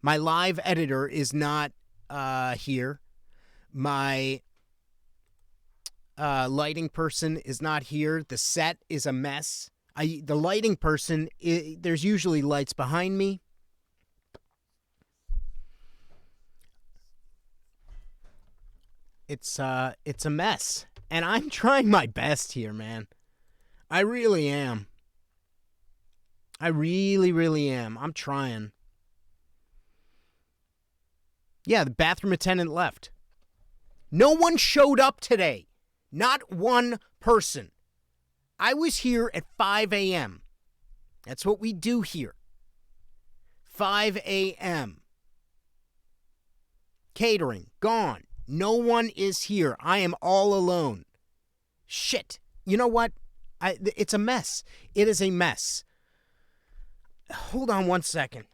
My live editor is not here. My lighting person is not here. The set is a mess. The lighting person, there's usually lights behind me. It's a mess. And I'm trying my best here, man. I really am. I really, really am. I'm trying. Yeah, the bathroom attendant left. No one showed up today. Not one person. I was here at 5 a.m. That's what we do here. 5 a.m. Catering, gone. No one is here. I am all alone. Shit. You know what? It's a mess. It is a mess. Hold on one second.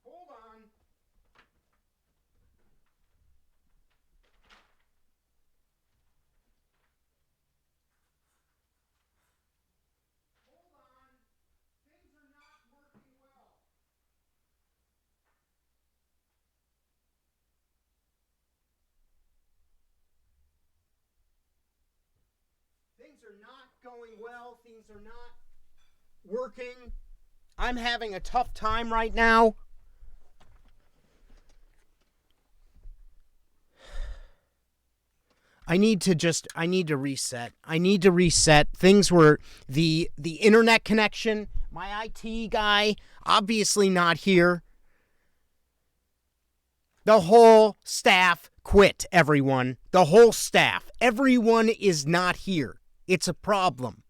Hold on. Hold on. Things are not working well. Things are not going well. Things are not working. I'm having a tough time right now. I need to reset. I need to reset. Things were the internet connection. My IT guy, obviously not here. The whole staff quit, everyone. The whole staff. Everyone is not here. It's a problem.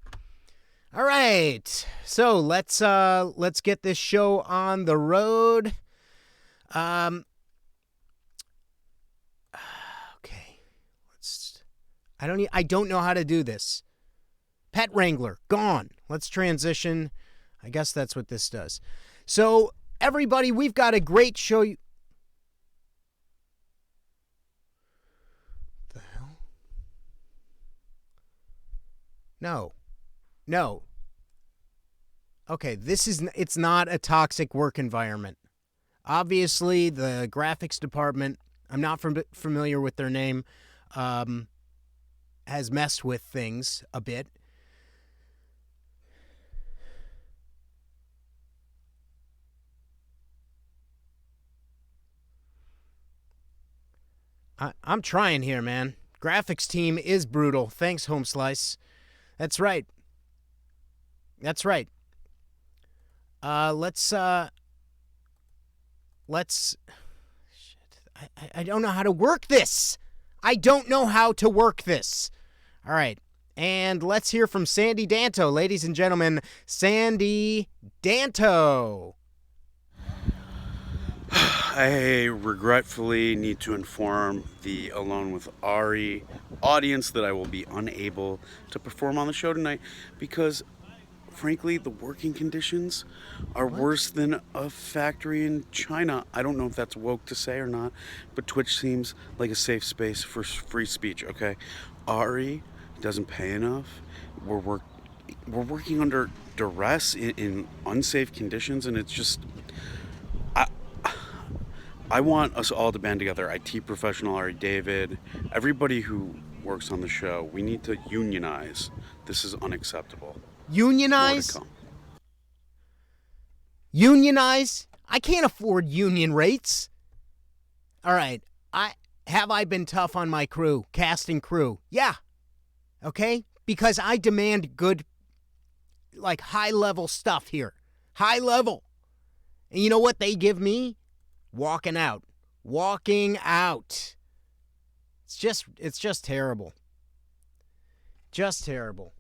All right. So let's get this show on the road. Okay. I don't know how to do this. Pet Wrangler, gone. Let's transition. I guess that's what this does. So, everybody, we've got a great show. The hell? No. Okay, it's not a toxic work environment. Obviously, the graphics department, I'm not familiar with their name, has messed with things a bit. I'm trying here, man. Graphics team is brutal. Thanks, Home Slice. That's right. Shit. I don't know how to work this. All right. And let's hear from Sandy Danto. Ladies and gentlemen, Sandy Danto. I regretfully need to inform the Alone with Ari audience that I will be unable to perform on the show tonight because, frankly, the working conditions are worse than a factory in China. I don't know if that's woke to say or not, but Twitch seems like a safe space for free speech, okay? Ari doesn't pay enough. We're working under duress in unsafe conditions, and it's just... I want us all to band together. IT professional Ari David, everybody who works on the show. We need to unionize. This is unacceptable. Unionize? Unionize? I can't afford union rates. All right. Have I been tough on my crew, casting crew? Yeah. Okay? Because I demand good, like, high-level stuff here. High level. And you know what they give me? Walking out. It's just terrible. Just terrible.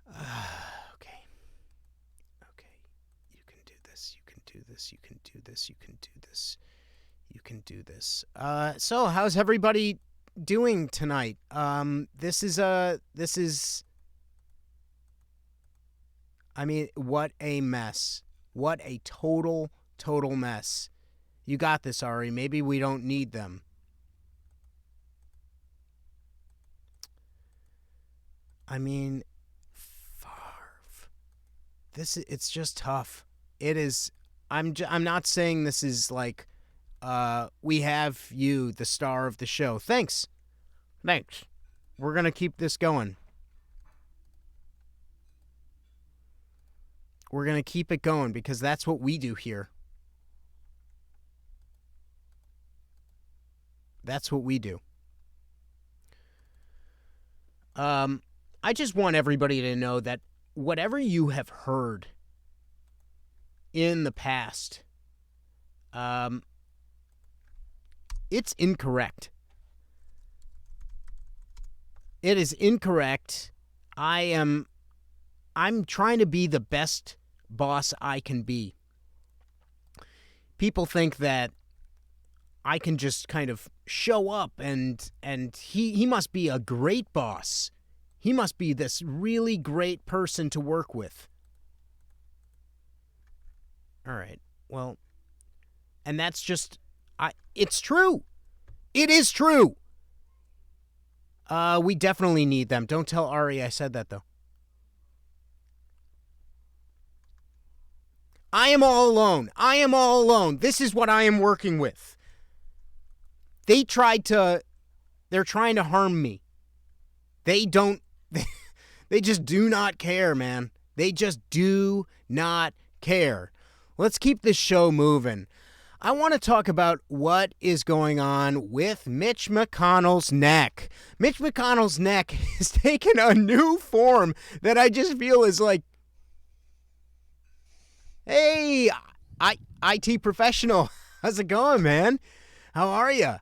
Okay. You can do this. So how's everybody doing tonight? This is I mean, what a mess. What a total mess. You got this, Ari. Maybe we don't need them. I mean, Favre. It's just tough. It is. I'm not saying this is like, we have you, the star of the show. Thanks. We're gonna keep this going. We're gonna keep it going because that's what we do here. That's what we do. I just want everybody to know that whatever you have heard in the past, it's incorrect. It is incorrect. I'm trying to be the best boss I can be. People think that I can just kind of show up and he must be a great boss. He must be this really great person to work with. All right. Well, and that's just it's true. It is true. We definitely need them. Don't tell Ari I said that though. I am all alone. I am all alone. This is what I am working with. They're trying to harm me. They just do not care, man. They just do not care. Let's keep this show moving. I want to talk about what is going on with Mitch McConnell's neck. Mitch McConnell's neck has taken a new form that I just feel is like, hey, IT professional, how's it going, man? How are you?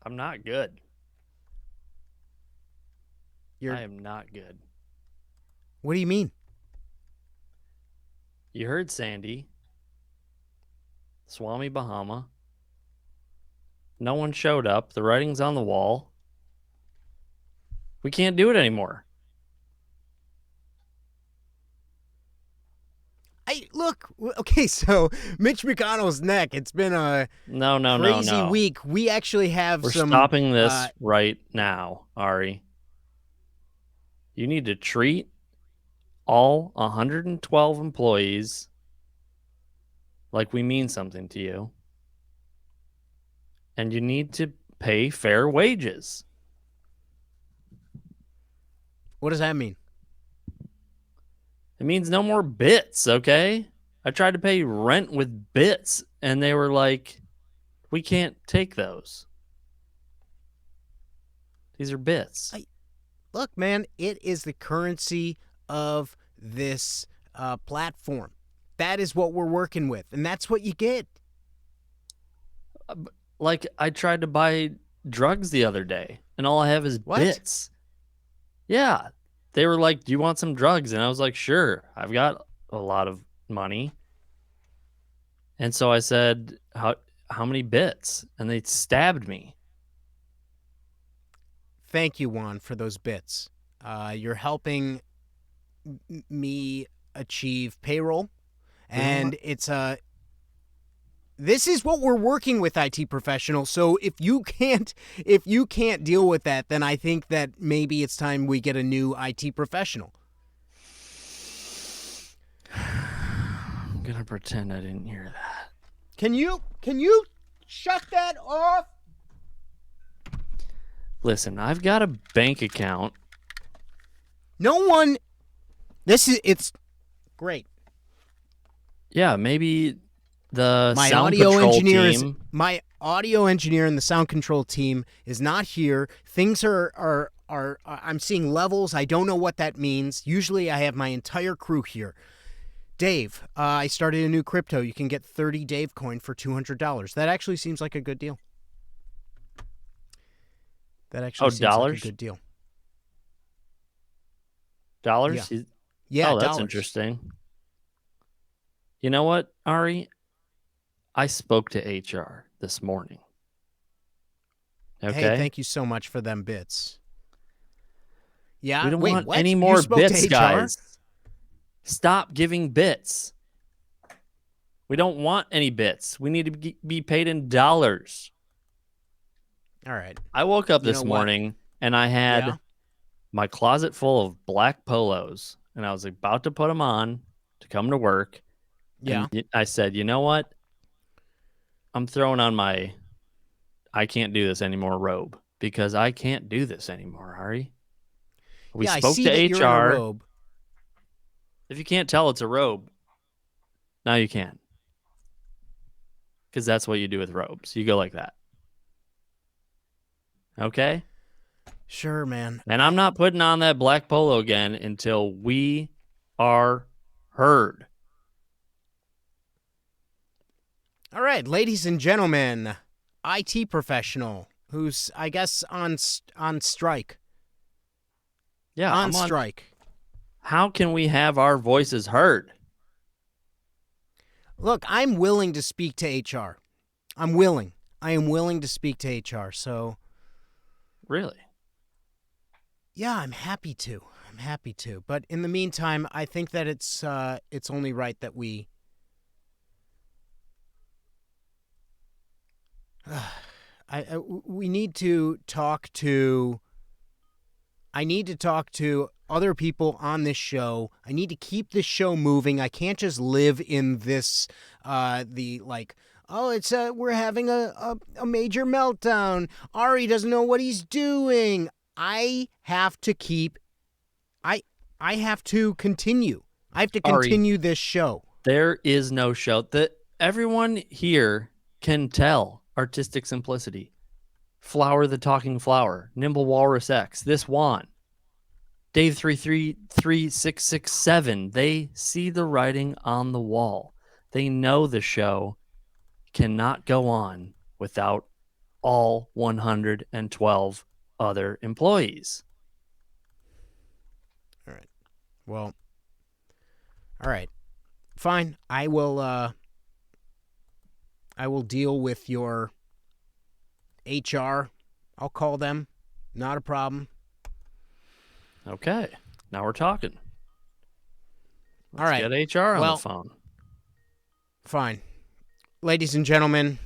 I'm not good. I am not good. What do you mean? You heard Sandy. Swami Bahama. No one showed up. The writing's on the wall. We can't do it anymore. Okay, so Mitch McConnell's neck, it's been a crazy week. We actually have We're stopping this right now, Ari. You need to treat all 112 employees like we mean something to you. And you need to pay fair wages. What does that mean? It means no more bits, okay? I tried to pay rent with bits, and they were like, we can't take those. These are bits. Look, man, it is the currency of this platform. That is what we're working with, and that's what you get. Like, I tried to buy drugs the other day, and all I have is bits. Yeah. They were like, do you want some drugs? And I was like, sure. I've got a lot of money. And so I said, how many bits? And they stabbed me. Thank you, Juan, for those bits. You're helping me achieve payroll, and it's this is what we're working with, IT professional. So if you can't deal with that, then I think that maybe it's time we get a new IT professional. I'm gonna pretend I didn't hear that. Can you shut that off? Listen, I've got a bank account. It's great. Yeah, maybe the my sound audio control engineer team. My audio engineer and the sound control team is not here. Things are I'm seeing levels. I don't know what that means. Usually I have my entire crew here. Dave, I started a new crypto. You can get 30 Dave coin for $200. That actually seems like a good deal. Seems dollars? like a good deal. Dollars? Yeah. Oh, that's dollars. interesting. You know what, Ari? I spoke to HR this morning. Okay. Hey, thank you so much for them bits. Yeah. We don't want what? any more bits, to HR? guys. Stop giving bits. We don't want any bits. We need to be paid in dollars. All right. I woke up this morning and I had my closet full of black polos, and I was about to put them on to come to work. Yeah. And I said, you know what? I'm throwing on my I can't do this anymore robe because I can't do this anymore, Ari. We Yeah, I spoke see to that you're in a HR. robe. If you can't tell it's a robe, now you can. Because that's what you do with robes. You go like that. Okay? Sure, man. And I'm not putting on that black polo again until we are heard. All right, ladies and gentlemen, IT professional who's, I guess, on strike. Yeah, On strike. How can we have our voices heard? Look, I'm willing to speak to HR. I'm willing. I am willing to speak to HR. So, Really? yeah, I'm happy to. I'm happy to. But in the meantime, I think that it's only right that we we need to talk to I need to talk to other people on this show. I need to keep this show moving. I can't just live in this we're having a major meltdown. Ari doesn't know what he's doing. I have to continue. I have to continue this show. There is no show that everyone here can tell. Artistic simplicity. Flower the Talking Flower. Nimble Walrus X. This Juan. Dave 333667. They see the writing on the wall. They know the show cannot go on without all 112 other employees. All right. Well, all right. Fine. I will deal with your HR. I'll call them. Not a problem. Okay. Now we're talking. All right. Get HR on the phone. Fine. Ladies and gentlemen,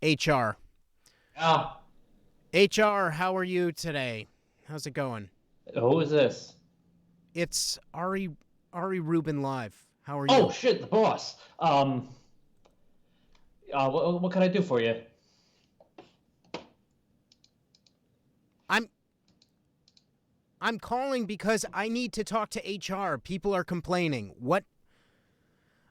HR. Yeah. HR, how are you today? How's it going? Who is this? It's Ari Rubin Live. How are you? Oh shit, the boss. What can I do for you? I'm calling because I need to talk to HR. People are complaining.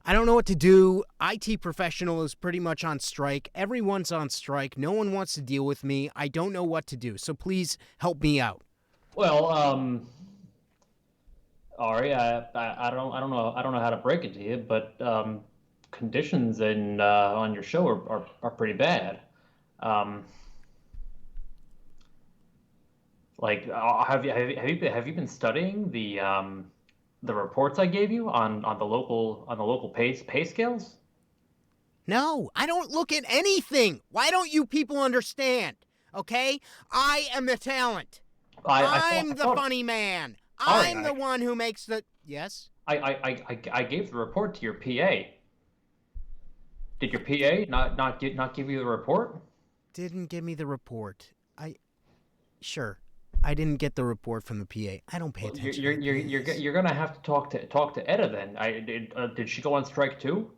I don't know what to do. IT professional is pretty much on strike. Everyone's on strike. No one wants to deal with me. I don't know what to do. So please help me out. Well, Ari, I don't know how to break it to you, but conditions on your show are pretty bad. Have you been studying the reports I gave you on the local pay scales? No, I don't look at anything. Why don't you people understand? Okay? I am the talent. I'm the funny man. I'm the one who makes the... Yes? I gave the report to your PA. Did your PA not give you the report? Didn't give me the report. Sure. I didn't get the report from the PA. I don't pay attention. You're gonna have to talk to Etta then. Did she go on strike too?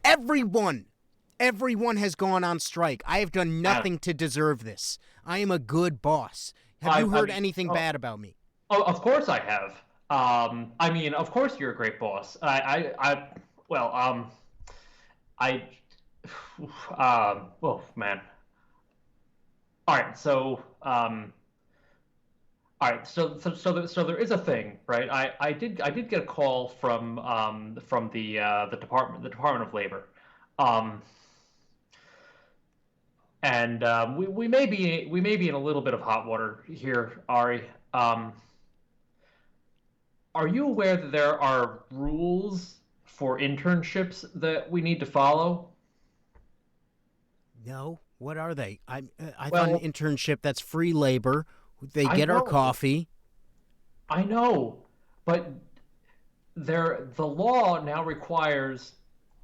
Everyone has gone on strike. I have done nothing to deserve this. I am a good boss. Have you heard anything bad about me? Oh, of course I have. I mean, of course you're a great boss. Well, man. All right, so there is a thing, right? I did get a call from the Department of Labor, and we may be in a little bit of hot water here, Ari. Are you aware that there are rules for internships that we need to follow? No. What are they? I thought an internship, that's free labor. They get our coffee. I know, but the law now requires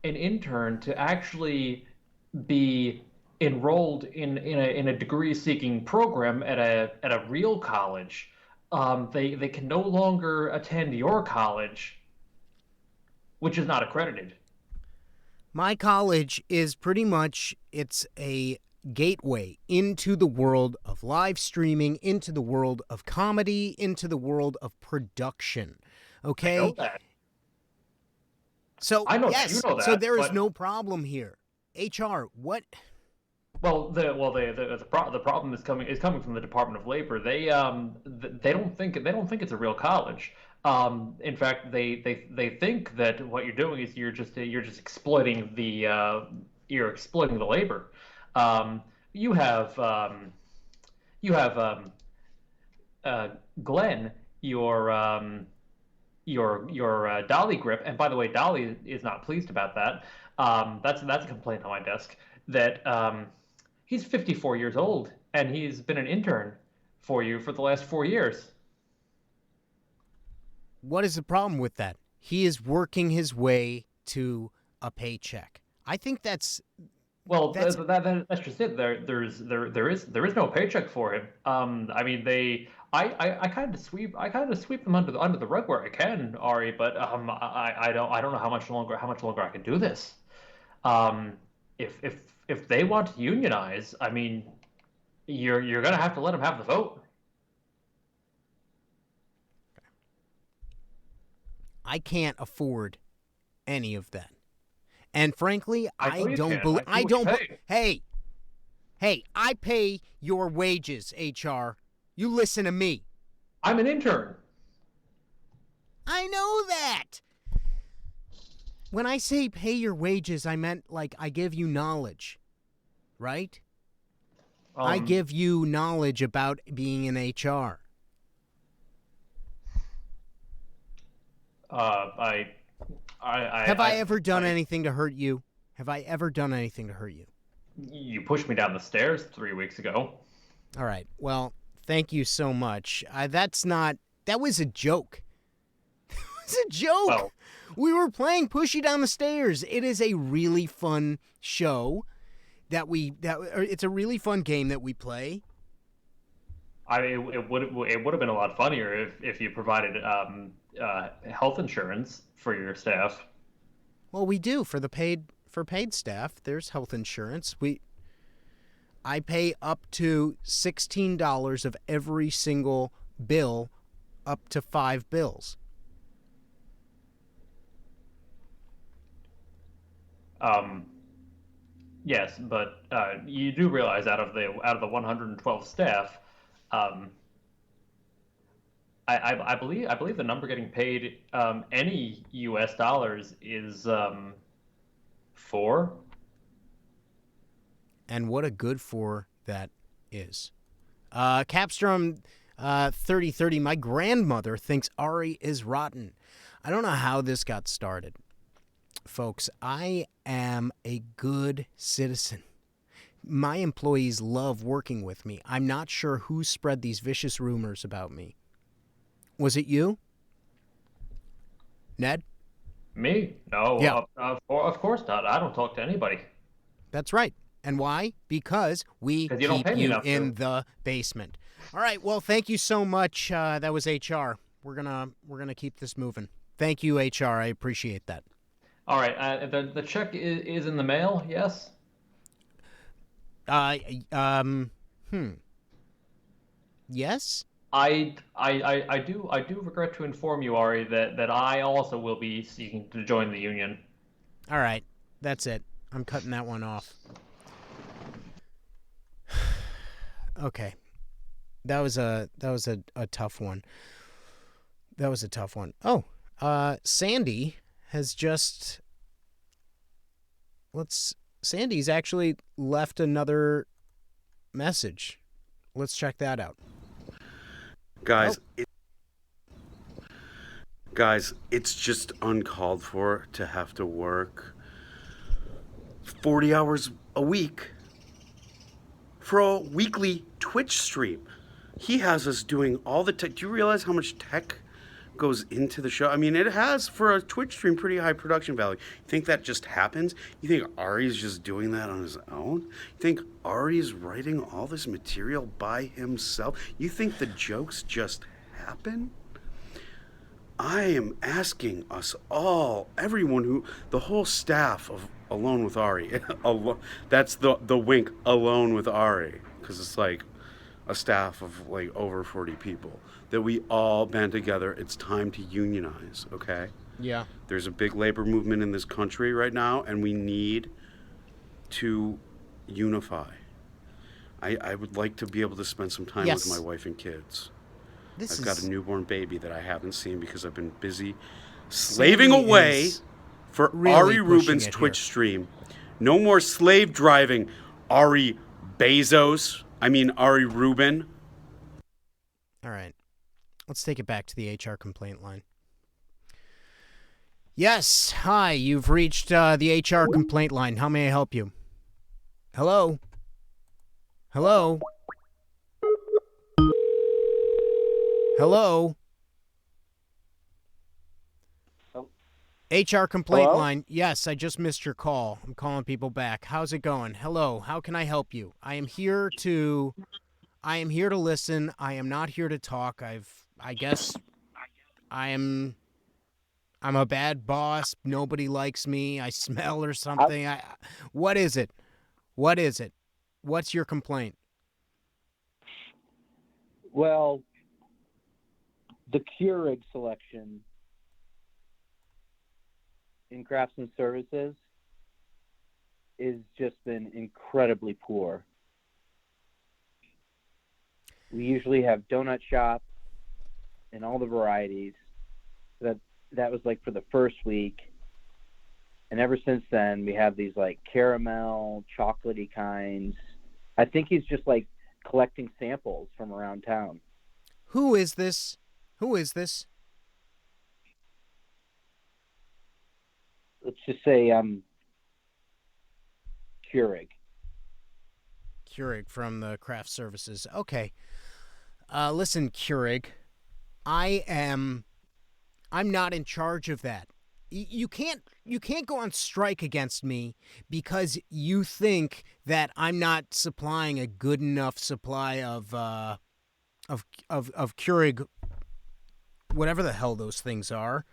an intern to actually be enrolled in a degree-seeking program at a real college. they can no longer attend your college, which is not accredited. My college is pretty much, it's a gateway into the world of live streaming, into the world of comedy, into the world of production. Okay? I know that. So, I know yes, that you know so that, there is but no problem here. HR, what? the problem is coming from the Department of Labor. They don't think it's a real college. In fact, they think that what you're doing is you're just exploiting you're exploiting the labor. Um, you have um, you have uh, Glenn, your Dolly grip, and by the way, Dolly is not pleased about that. That's a complaint on my desk that he's 54 years old and he's been an intern for you for the last 4 years. What is the problem with that? He is working his way to a paycheck. I think that's Well, that's that's just it. There is no paycheck for him. I mean, I I kind of sweep them under the rug where I can, Ari, but I don't know how much longer I can do this. Um, if they want to unionize, I mean, you're gonna have to let them have the vote. I can't afford any of that. And frankly, I know I you don't can. believe I see what you pay. hey, hey, I pay your wages, HR. You listen to me. I'm an intern. I know that. When I say pay your wages, I meant like I give you knowledge, right? I Um, give you knowledge about being in HR. I, Have I ever done I, anything to hurt you? Have I ever done anything to hurt you? you pushed me down the stairs 3 weeks ago. All right. Well, thank you so much. That was a joke. It's a joke. Well, We were playing Push You Down the Stairs. It is a really fun show it's a really fun game that we play. it would have been a lot funnier if you provided health insurance for your staff. Well, we do for paid staff. There's health insurance. I pay up to $16 of every single bill, up to 5 bills. Um, yes, but you do realize out of the 112 staff, um, I believe the number getting paid any U.S. dollars is 4. And what a good for that is. Capstrom 3030, my grandmother thinks Ari is rotten. I don't know how this got started. Folks, I am a good citizen. My employees love working with me. I'm not sure who spread these vicious rumors about me. Was it you? Ned? Me? No, Yeah. of course not. I don't talk to anybody. That's right. And why? Because we 'Cause you don't keep pay me you enough in to. the basement. All right. Well, thank you so much. That was HR. We're gonna keep this moving. Thank you, HR. I appreciate that. All right, the check is in the mail. Yes. Uh, um, hmm. Yes. I do regret to inform you, Ari, that I also will be seeking to join the union. All right. That's it. I'm cutting that one off. Okay. That was a tough one. That was a tough one. Oh, Sandy has just Sandy's actually left another message. Let's check that out. Guys, it's just uncalled for to have to work 40 hours a week for a weekly Twitch stream. He has us doing all the tech. Do you realize how much tech goes into the show? I mean, it has, for a Twitch stream, pretty high production value. You think that just happens? You think Ari's just doing that on his own? You think Ari's writing all this material by himself? You think the jokes just happen, I am asking us all, everyone the whole staff of Alone with Ari, that's the wink, Alone with Ari, because it's like a staff of like over 40 people, that we all band together. It's time to unionize, okay? Yeah. There's a big labor movement in this country right now, and we need to unify. I would like to be able to spend some time with my wife and kids. I've got a newborn baby that I haven't seen because I've been busy slaving away for really Ari Rubin's Twitch here. stream. No more slave driving, Ari Rubin. All right. Let's take it back to the HR complaint line. Yes. Hi, you've reached the HR complaint line. How may I help you? Hello? Hello? Hello? HR complaint line. Yes, I just missed your call. I'm calling people back. How's it going? Hello. How can I help you? I am here to listen. I am not here to talk. I guess I'm a bad boss. Nobody likes me. I smell or something. What is it? What is it? What's your complaint? Well, the Keurig selection in crafts and services has just been incredibly poor. We usually have donut shop and all the varieties. That was like for the first week. And ever since then, we have these like caramel, chocolatey kinds. I think he's just like collecting samples from around town. Who is this? Who is this? Let's just say Keurig. Keurig from the craft services. Okay. Listen, Keurig, I'm not in charge of that. You can't go on strike against me because you think that I'm not supplying a good enough supply of Keurig, whatever the hell those things are,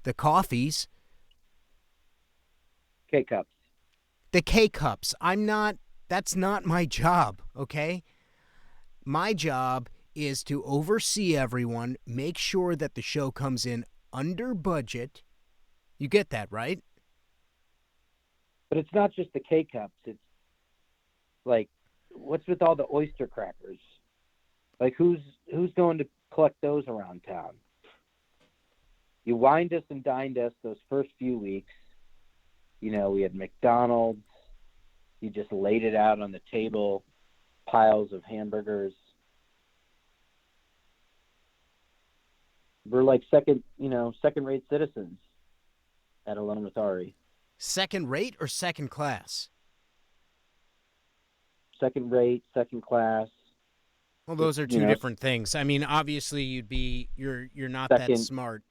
the coffees. K-cups. The K-cups. That's not my job, okay? My job is to oversee everyone, make sure that the show comes in under budget. You get that, right? But it's not just the K-cups. It's like, what's with all the oyster crackers? Like, who's going to collect those around town? You wined us and dined us those first few weeks. You know, we had McDonald's. You just laid it out on the table, piles of hamburgers. We're like second-rate citizens at Alone with Ari. Second rate or second class? Second rate, second class. Well, those are two different things. I mean, obviously you're not that smart.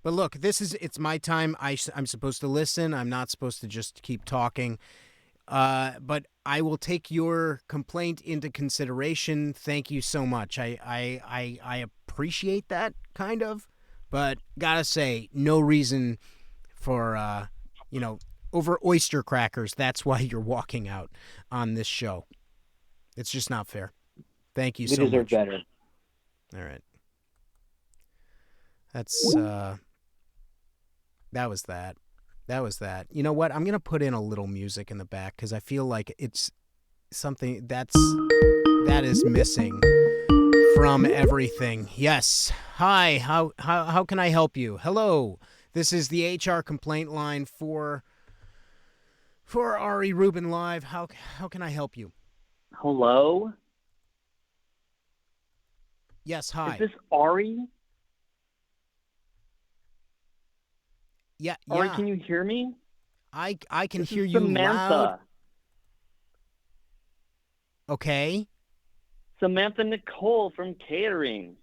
But look, it's my time. I'm supposed to listen. I'm not supposed to just keep talking. But I will take your complaint into consideration. Thank you so much. I appreciate that, kind of. But gotta say, no reason for, over oyster crackers. That's why you're walking out on this show. It's just not fair. Thank you so much. We deserve better. All right. That's, that was that. That was that. You know what? I'm going to put in a little music in the back because I feel like it's something that is missing from everything. Yes. Hi. How can I help you? Hello. This is the HR complaint line for Ari Rubin Live. How can I help you? Hello? Yes, hi. Is this Ari? Yeah. Ari, can you hear me? I can This hear is you Samantha. loud. Okay. Samantha Nicole from catering.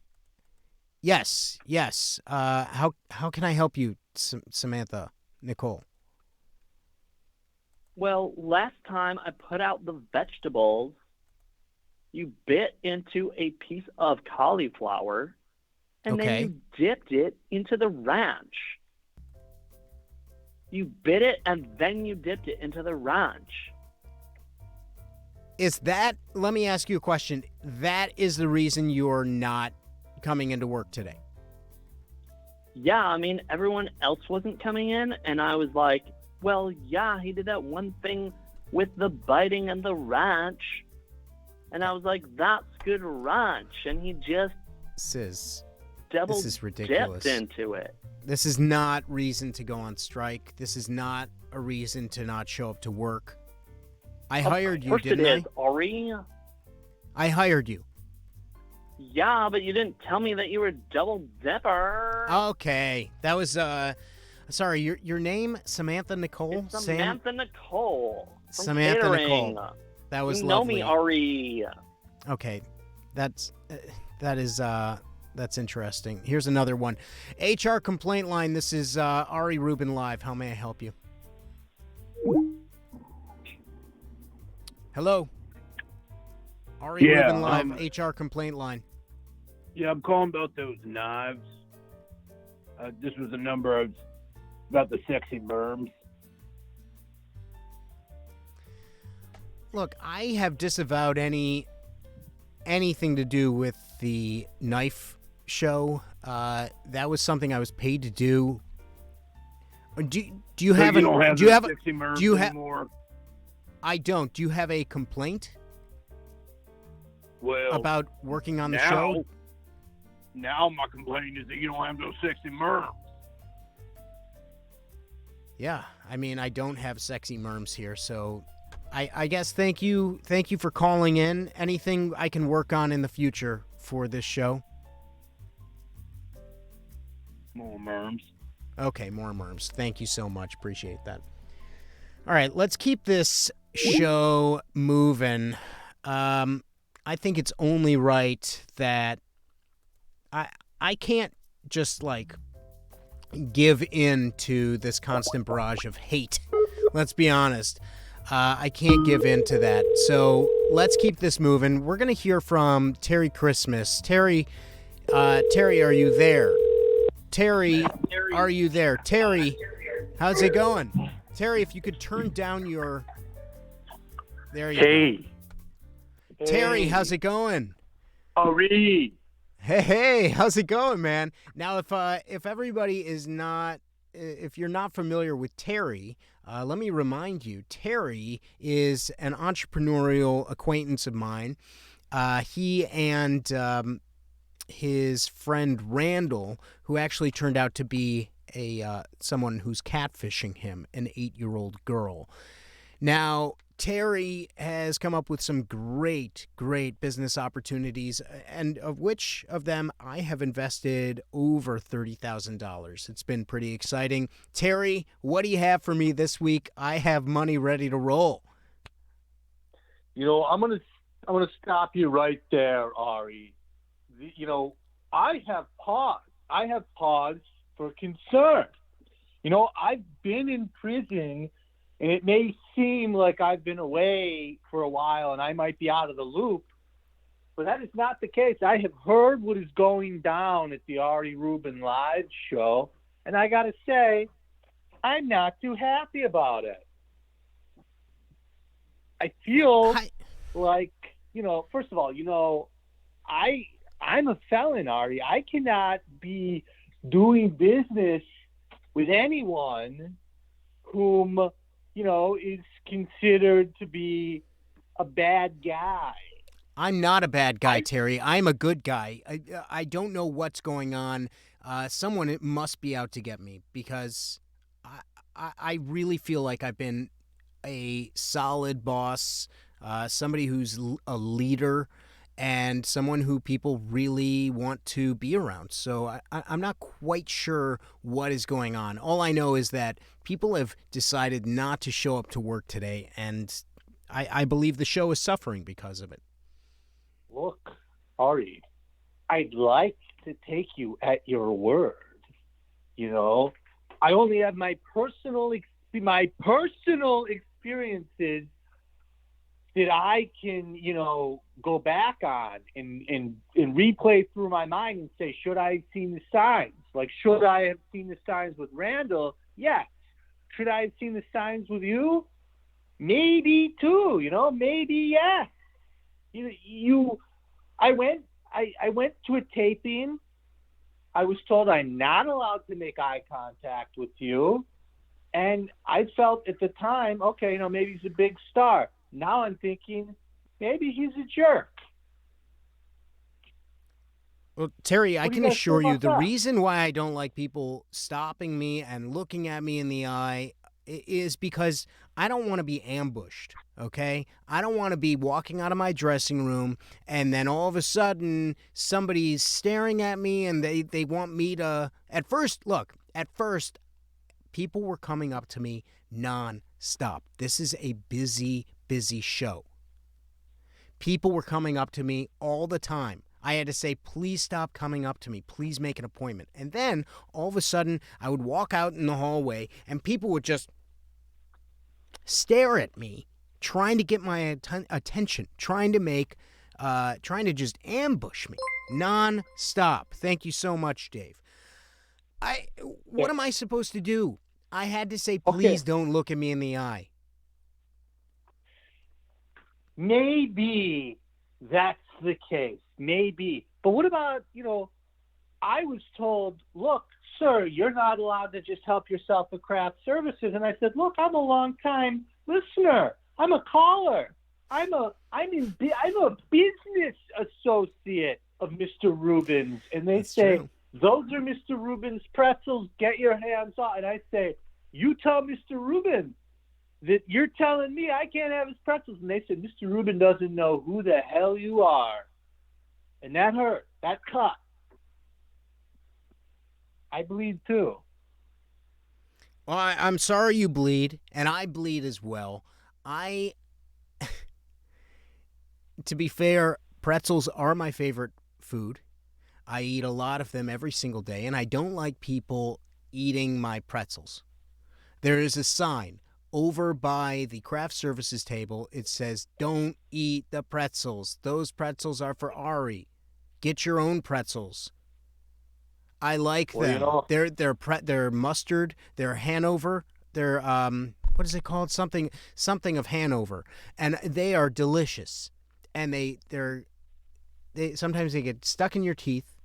Yes. How can I help you, Samantha Nicole? Well, last time I put out the vegetables, You bit into a piece of cauliflower, and then Okay. you dipped it into the ranch. You bit it, and then you dipped it into the ranch. Is that, let me ask you a question. That is the reason you're not coming into work today? Yeah, I mean, everyone else wasn't coming in, and I was like, well, yeah, he did that one thing with the biting and the ranch. And I was like, that's good ranch. And he just This double is ridiculous. dipped into it. This is not reason to go on strike. This is not a reason to not show up to work. I hired you, didn't Of course it is, Ari. I hired you. Yeah, but you didn't tell me that you were a double dipper. Okay. That was, sorry, your name, Samantha Nicole? It's Samantha Nicole from Samantha catering. Nicole. That was you know lovely. me, Ari. Okay. That's interesting. Here's another one. HR complaint line. This is Ari Rubin live. How may I help you? Hello. Ari Rubin live. HR complaint line. Yeah, I'm calling about those knives. This was a number of about the sexy berms. Look, I have disavowed anything to do with the knife show. That was something I was paid to do. Do you So have you don't have do you those have sexy berms do you have anymore? I don't. Do you have a complaint Well, about working on the now, show? Now my complaint is that you don't have those sexy merms. Yeah, I mean, I don't have sexy merms here, so I guess thank you for calling in. Anything I can work on in the future for this show? More merms. Okay, more merms. Thank you so much. Appreciate that. All right, let's keep this show moving. I think it's only right that I can't just like give in to this constant barrage of hate. Let's be honest. I can't give in to that. So let's keep this moving. We're going to hear from Terry Christmas. Terry, are you there? Terry, are you there? Terry, how's it going? Terry, if you could turn down your... There you go. Terry, how's it going? Ari. Hey, how's it going, man? Now, if everybody is not... If you're not familiar with Terry, let me remind you, Terry is an entrepreneurial acquaintance of mine. He and his friend Randall, who actually turned out to be someone who's catfishing him, an 8-year-old girl. Now, Terry has come up with some great business opportunities, and of which of them I have invested over $30,000. It's been pretty exciting. Terry, what do you have for me this week? I have money ready to roll. You know, I'm gonna stop you right there, Ari. I have pause. I have pause for concern. You know, I've been in prison, and it may seem like I've been away for a while and I might be out of the loop, but that is not the case. I have heard what is going down at the Ari Rubin Live show, and I got to say, I'm not too happy about it. I feel like, first of all, I'm a felon, Ari. I cannot be doing business with anyone whom, is considered to be a bad guy. I'm not a bad guy, Terry. I'm a good guy. I don't know what's going on. Someone must be out to get me because I really feel like I've been a solid boss, somebody who's a leader, and someone who people really want to be around. So I'm not quite sure what is going on. All I know is that people have decided not to show up to work today, and I believe the show is suffering because of it. Look, Ari, I'd like to take you at your word. I only have my personal experiences that I can, go back on and replay through my mind and say, should I have seen the signs? Like, should I have seen the signs with Randall? Yes. Should I have seen the signs with you? Maybe too, maybe yes. I went to a taping. I was told I'm not allowed to make eye contact with you. And I felt at the time, okay, maybe he's a big star. Now I'm thinking, maybe he's a jerk. Well, Terry, I What do can you guys assure feel you about the that? reason why I don't like people stopping me and looking at me in the eye is because I don't want to be ambushed, okay? I don't want to be walking out of my dressing room and then all of a sudden somebody's staring at me and they want me to... At first, people were coming up to me non-stop. This is a busy show. People were coming up to me all the time. I had to say, please stop coming up to me. Please make an appointment. And then, all of a sudden, I would walk out in the hallway, and people would just stare at me, trying to get my attention, trying to just ambush me, non-stop. Thank you so much, Dave. What am I supposed to do? I had to say, please don't look at me in the eye. Maybe that's the case. Maybe. But what about, I was told, look, sir, you're not allowed to just help yourself with craft services. And I said, look, I'm a long-time listener. I'm a caller. I'm a business associate of Mr. Rubin's. And they say, those are Mr. Rubin's pretzels. Get your hands off. And I say, you tell Mr. Rubin that you're telling me I can't have his pretzels. And they said, Mr. Rubin doesn't know who the hell you are. And that hurt. That cut. I bleed too. Well, I'm sorry you bleed, and I bleed as well. To be fair, pretzels are my favorite food. I eat a lot of them every single day, and I don't like people eating my pretzels. There is a sign over by the craft services table. It says, don't eat the pretzels. Those pretzels are for Ari. Get your own pretzels. I like them. They're mustard. They're Hanover. They're what is it called? Something of Hanover, and they are delicious. And they sometimes they get stuck in your teeth.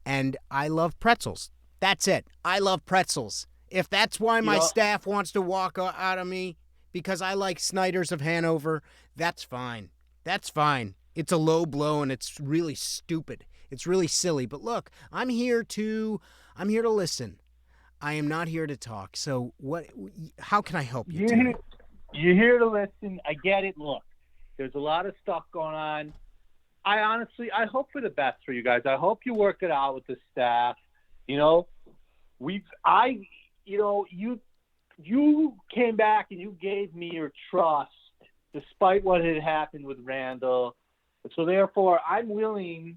And I love pretzels. That's it. I love pretzels. If that's why my staff wants to walk out of me because I like Snyder's of Hanover, that's fine. That's fine. It's a low blow and it's really stupid. It's really silly. But look, I'm here to listen. I am not here to talk. So how can I help you? You're here to listen. I get it. Look, there's a lot of stuff going on. I hope for the best for you guys. I hope you work it out with the staff. You came back and you gave me your trust despite what had happened with Randall. So therefore, I'm willing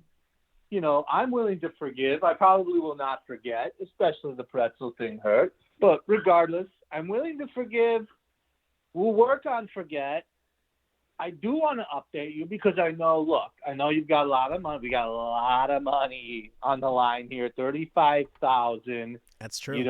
to forgive. I probably will not forget, especially the pretzel thing hurt. But regardless, I'm willing to forgive. We'll work on forget. I do want to update you because I know you've got a lot of money. We got a lot of money on the line here, $35,000. That's true.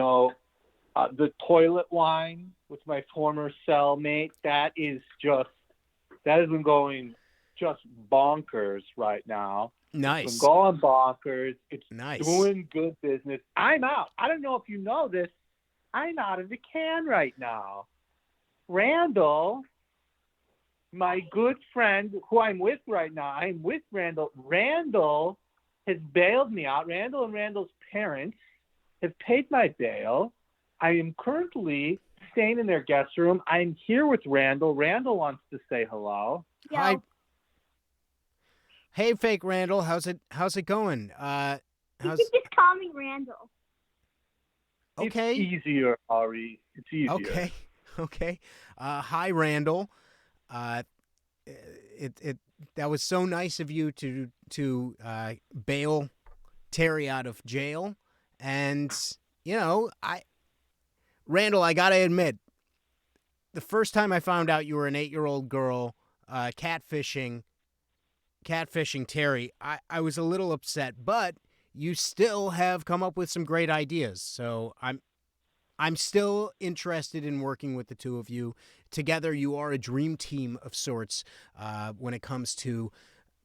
The toilet wine with my former cellmate, that has been going just bonkers right now. Nice. It's been going bonkers. It's nice. Doing good business. I'm out. I don't know if you know this. I'm out of the can right now. Randall, my good friend who I'm with right now, I'm with Randall. Randall has bailed me out. Randall and Randall's parents have paid my bail. I am currently staying in their guest room. I'm here with Randall. Randall wants to say hello. Yo. Hi. Hey, fake Randall. How's it going? You can just call me Randall. Okay. It's easier, Ari. It's easier. Okay. Hi, Randall. That was so nice of you to bail Terry out of jail, and Randall, I gotta admit, the first time I found out you were an 8-year-old girl, catfishing Terry, I was a little upset, but you still have come up with some great ideas. So I'm still interested in working with the two of you. Together, you are a dream team of sorts when it comes to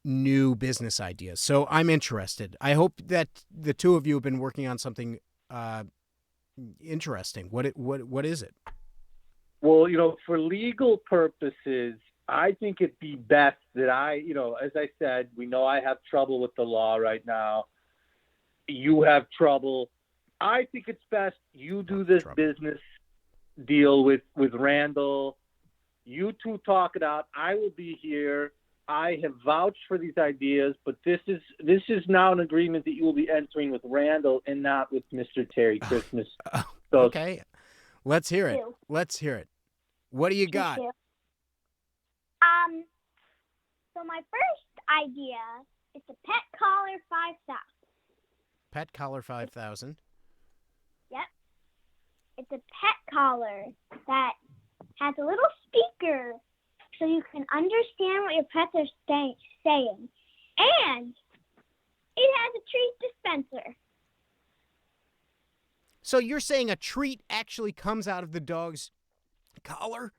new business ideas. So I'm interested. I hope that the two of you have been working on something interesting. What is it? Well, for legal purposes, I think it'd be best that as I said, we know I have trouble with the law right now. You have trouble. I think it's best you do this business deal with Randall. You two talk it out. I will be here. I have vouched for these ideas, but this is now an agreement that you will be entering with Randall and not with Mr. Terry Christmas. So, okay, let's hear it. What do you got? So my first idea is the Pet Collar 5000. Pet Collar 5000. Yep. It's a pet collar that has a little speaker so you can understand what your pets are saying. And it has a treat dispenser. So you're saying a treat actually comes out of the dog's collar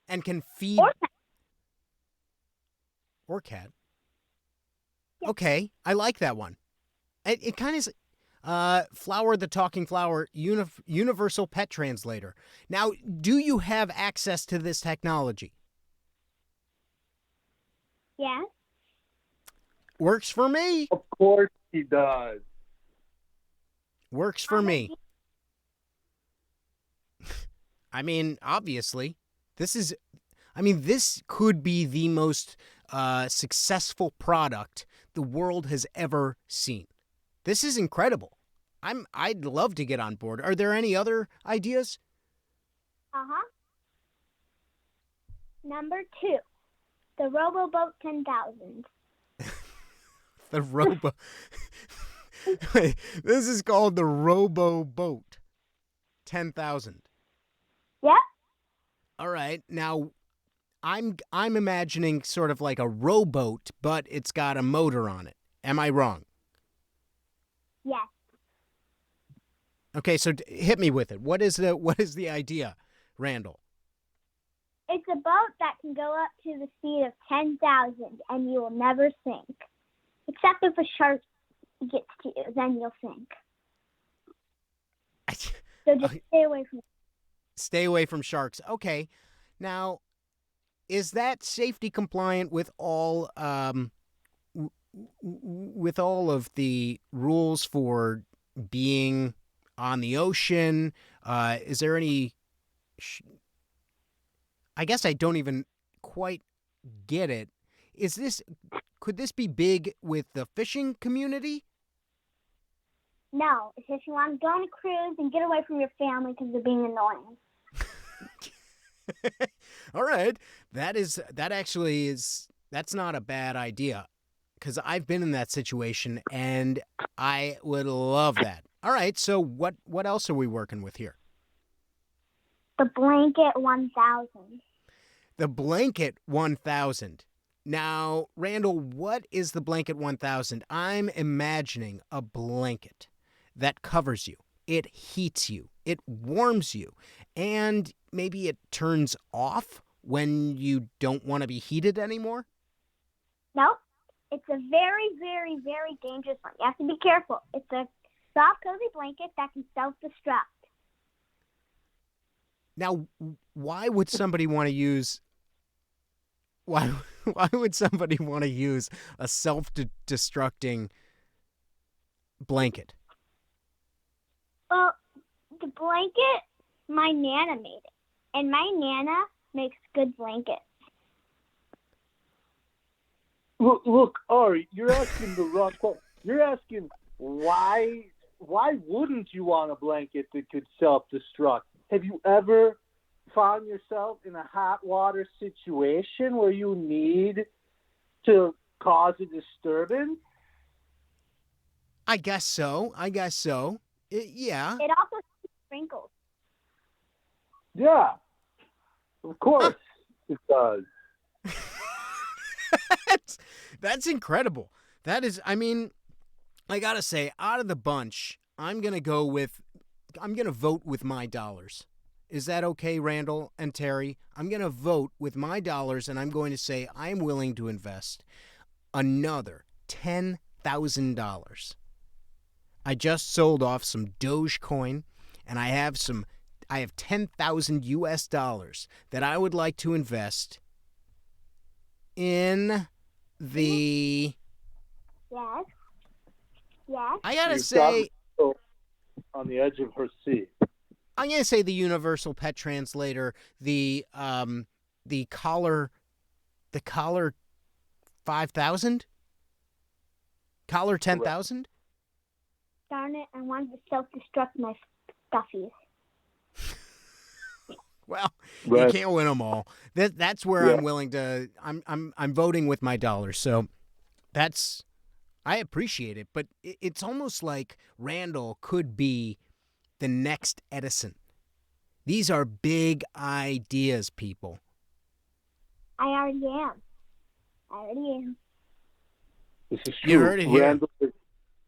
and can feed... Or cat. Yep. Okay, I like that one. It kind of is Flower the Talking Flower, Universal Pet Translator. Now, do you have access to this technology? Yeah. Works for me. Of course he does. Works for me. I mean, obviously, this could be the most successful product the world has ever seen. This is incredible. I'd love to get on board. Are there any other ideas? Number 2, the RoboBoat 10,000. The Robo. This is called the RoboBoat 10,000. Yep. All right. Now, I'm imagining sort of like a rowboat, but it's got a motor on it. Am I wrong? Yes. Okay, so hit me with it. What is the idea, Randall? It's a boat that can go up to the speed of 10,000 and you will never sink. Except if a shark gets to you, then you'll sink. So just stay away from it. Stay away from sharks. Okay. Now, is that safety compliant with all of the rules for being on the ocean? Is there any... I guess I don't even quite get it. Could this be big with the fishing community? No, it's if you want to go on a cruise and get away from your family because they're being annoying. All right. That's not a bad idea, because I've been in that situation and I would love that. All right. So what else are we working with here? The Blanket 1000. The Blanket 1000. Now, Randall, what is the Blanket 1000? I'm imagining a blanket that covers you. It heats you. It warms you. And maybe it turns off when you don't want to be heated anymore? Nope. It's a very, very, very dangerous one. You have to be careful. It's a soft, cozy blanket that can self-destruct. Now, why would somebody want to use... Why would somebody want to use a self-destructing blanket? Well, the blanket, my Nana made it. And my Nana makes good blankets. Look, Ari, you're asking the wrong question. You're asking why wouldn't you want a blanket that could self-destruct? Have you ever found yourself in a hot water situation where you need to cause a disturbance? I guess so. Yeah. It also sprinkles. Yeah, of course it does. That's incredible. That is, I mean, I gotta say, out of the bunch, I'm gonna vote with my dollars. Is that okay, Randall and Terry? I'm gonna vote with my dollars, and I'm going to say I'm willing to invest another $10,000. I just sold off some Dogecoin, and I have 10,000 US dollars that I would like to invest in the. Yes. Yes. I gotta You've say, got on the edge of her seat. I'm gonna say the Universal Pet Translator, the collar 5,000, collar 10,000. Darn it! I wanted to self-destruct my stuffies. Well, Right. you can't win them all. That's where Yeah. I'm willing to. I'm voting with my dollars. So that's. I appreciate it, but it's almost like Randall could be the next Edison. These are big ideas, people. I already am. This is You true. heard it here. Randall has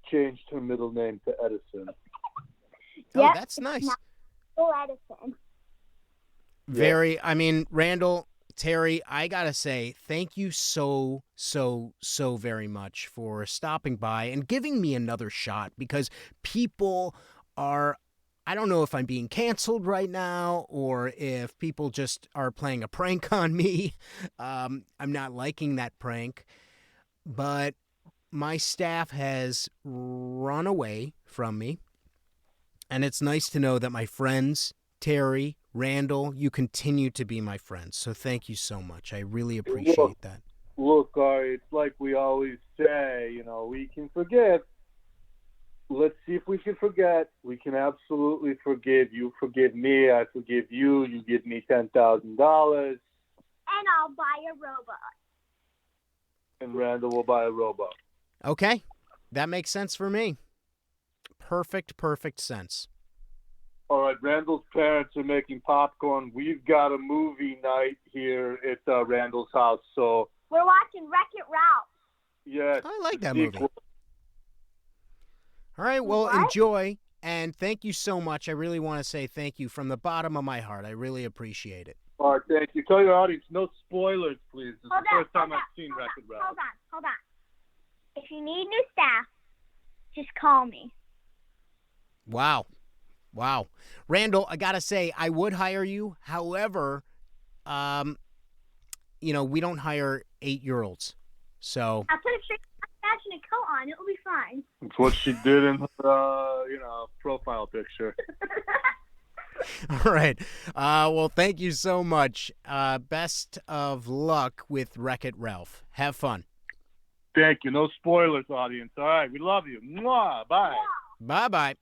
changed her middle name to Edison. Oh, Yep, that's it's nice. not Full Edison. Very. I mean, Randall, Terry, I gotta say, thank you so very much for stopping by and giving me another shot, because people are. I don't know if I'm being canceled right now or if people just are playing a prank on me. I'm not liking that prank, but my staff has run away from me, and it's nice to know that my friends, Terry, Randall, you continue to be my friends. So thank you so much. I really appreciate that. Look, Ari, it's like we always say, we can forgive. Let's see if we can forget. We can absolutely forgive. You forgive me. I forgive you. You give me $10,000. And I'll buy a robot. And Randall will buy a robot. Okay, that makes sense for me. Perfect sense. All right, Randall's parents are making popcorn. We've got a movie night here at Randall's house. So We're watching Wreck-It Ralph. yes, I like that sequel. movie. All right, well, What? enjoy, and thank you so much. I really want to say thank you from the bottom of my heart. I really appreciate it. All right, thank you. Tell your audience, no spoilers, please. This is Hold the on, first time hold I've seen on, Wreck-It Ralph. Hold on. If you need new staff, just call me. Wow. Randall, I got to say, I would hire you. However, we don't hire 8-year-olds. So I'll put a straight fashion and coat on. It'll be fine. It's what she did in her, profile picture. all right. Well, thank you so much. Best of luck with Wreck-It Ralph. Have fun. Thank you. No spoilers, audience. All right, we love you. Mwah. Bye. Bye-bye.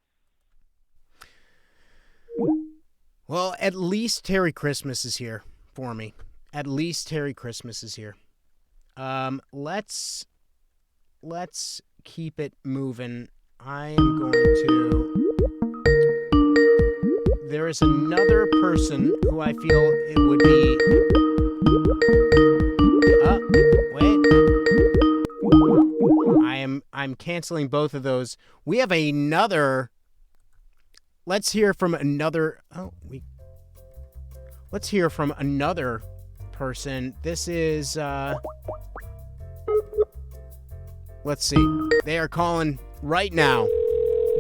Well, at least Terry Christmas is here for me. At least Terry Christmas is here. Let's keep it moving. I am going to. There is another person who I feel it would be. Wait. I'm canceling both of those. We have another. Let's hear from another. Let's hear from another person. This is. Let's see. They are calling right now.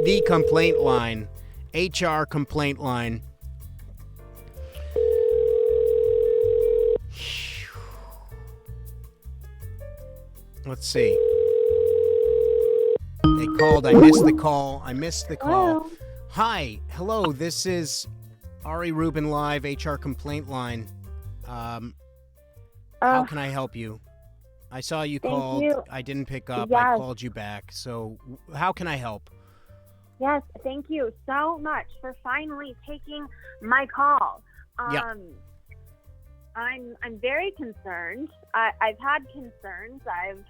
The complaint line. HR complaint line. Let's see. They called. I missed the call. Hello. Hi. Hello. This is Ari Rubin Live, HR complaint line. How can I help you? I saw you Thank called. you. I didn't pick up. I Yes. called you back. So how can I help? Yes, thank you so much for finally taking my call. Yeah. I'm very concerned. I've had concerns. I've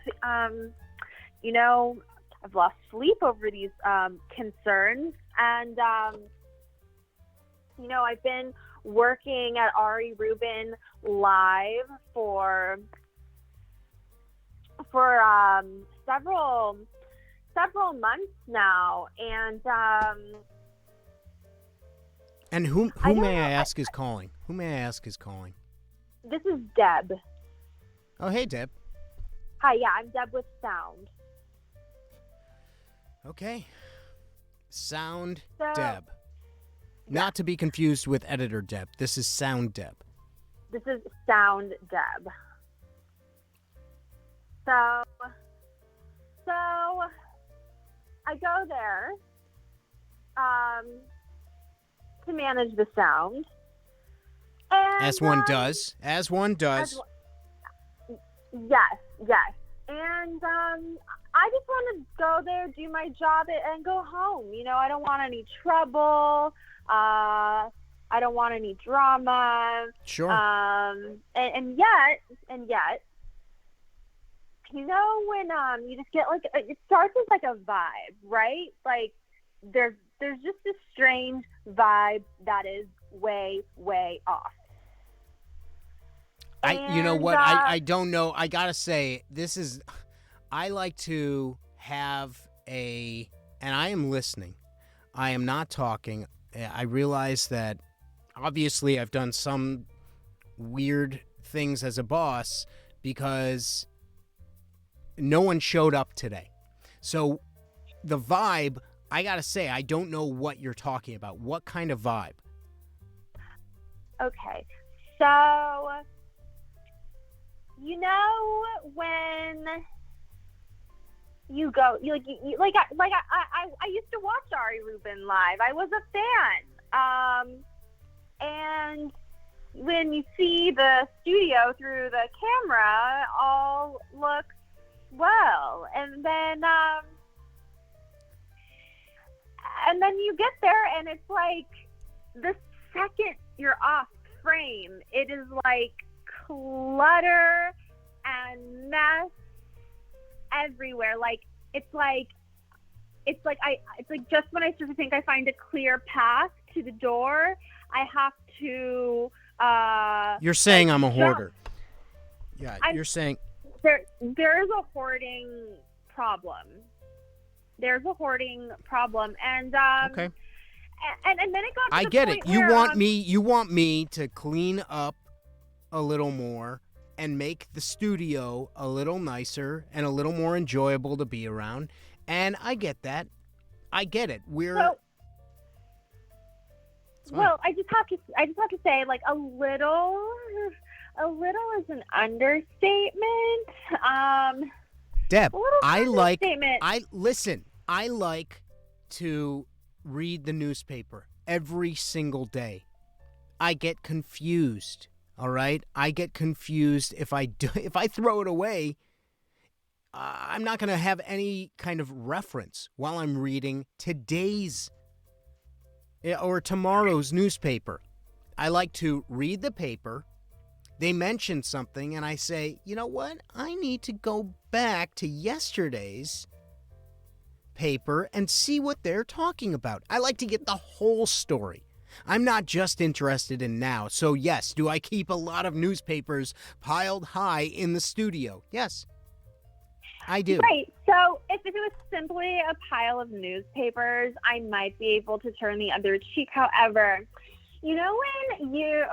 lost sleep over these concerns, and I've been working at Ari Rubin Live for for several months now, and who I don't may I know. ask is calling? Who may I ask is calling? This is Deb. Oh, hey, Deb. Hi, yeah, I'm Deb with Sound. Okay. Sound So, Deb. Not to be confused with Editor Deb. This is Sound Deb. This is Sound Deb. So I go there to manage the sound. And, As one does. As one does. Yes. And I just want to go there, do my job, and go home. You know, I don't want any trouble. I don't want any drama. Sure. And yet, you know, when you just get like, it starts as like a vibe, right? Like there's just this strange vibe that is way off. You know what? I don't know. I gotta say, I like to have and I am listening. I am not talking. I realize that obviously I've done some weird things as a boss because no one showed up today. So the vibe, I gotta say, I don't know what you're talking about. What kind of vibe? Okay, so you know when you go, I used to watch Ari Rubin live. I was a fan, and when you see the studio through the camera, all looks well, and then you get there, and it's like the second you're off frame, it is like clutter and mess everywhere. Like it's like just when I start to think I find a clear path to the door, I have to You're saying I'm a jump. hoarder. Yeah, you're saying there's a hoarding problem. There's a hoarding problem, and okay. And then it got to I the get point it. You where, want me to clean up a little more and make the studio a little nicer and a little more enjoyable to be around. And I get that. I get it. Well, I just have to say, like, a little is an understatement. Deb, a little understatement. I like to read the newspaper every single day. I get confused. All right? I get confused if I throw it away. I'm not going to have any kind of reference while I'm reading today's or tomorrow's newspaper. I like to read the paper. They mention something, and I say, you know what? I need to go back to yesterday's paper and see what they're talking about. I like to get the whole story. I'm not just interested in now. So yes, do I keep a lot of newspapers piled high in the studio? Yes, I do. Right. So if it was simply a pile of newspapers, I might be able to turn the other cheek. However, you know when you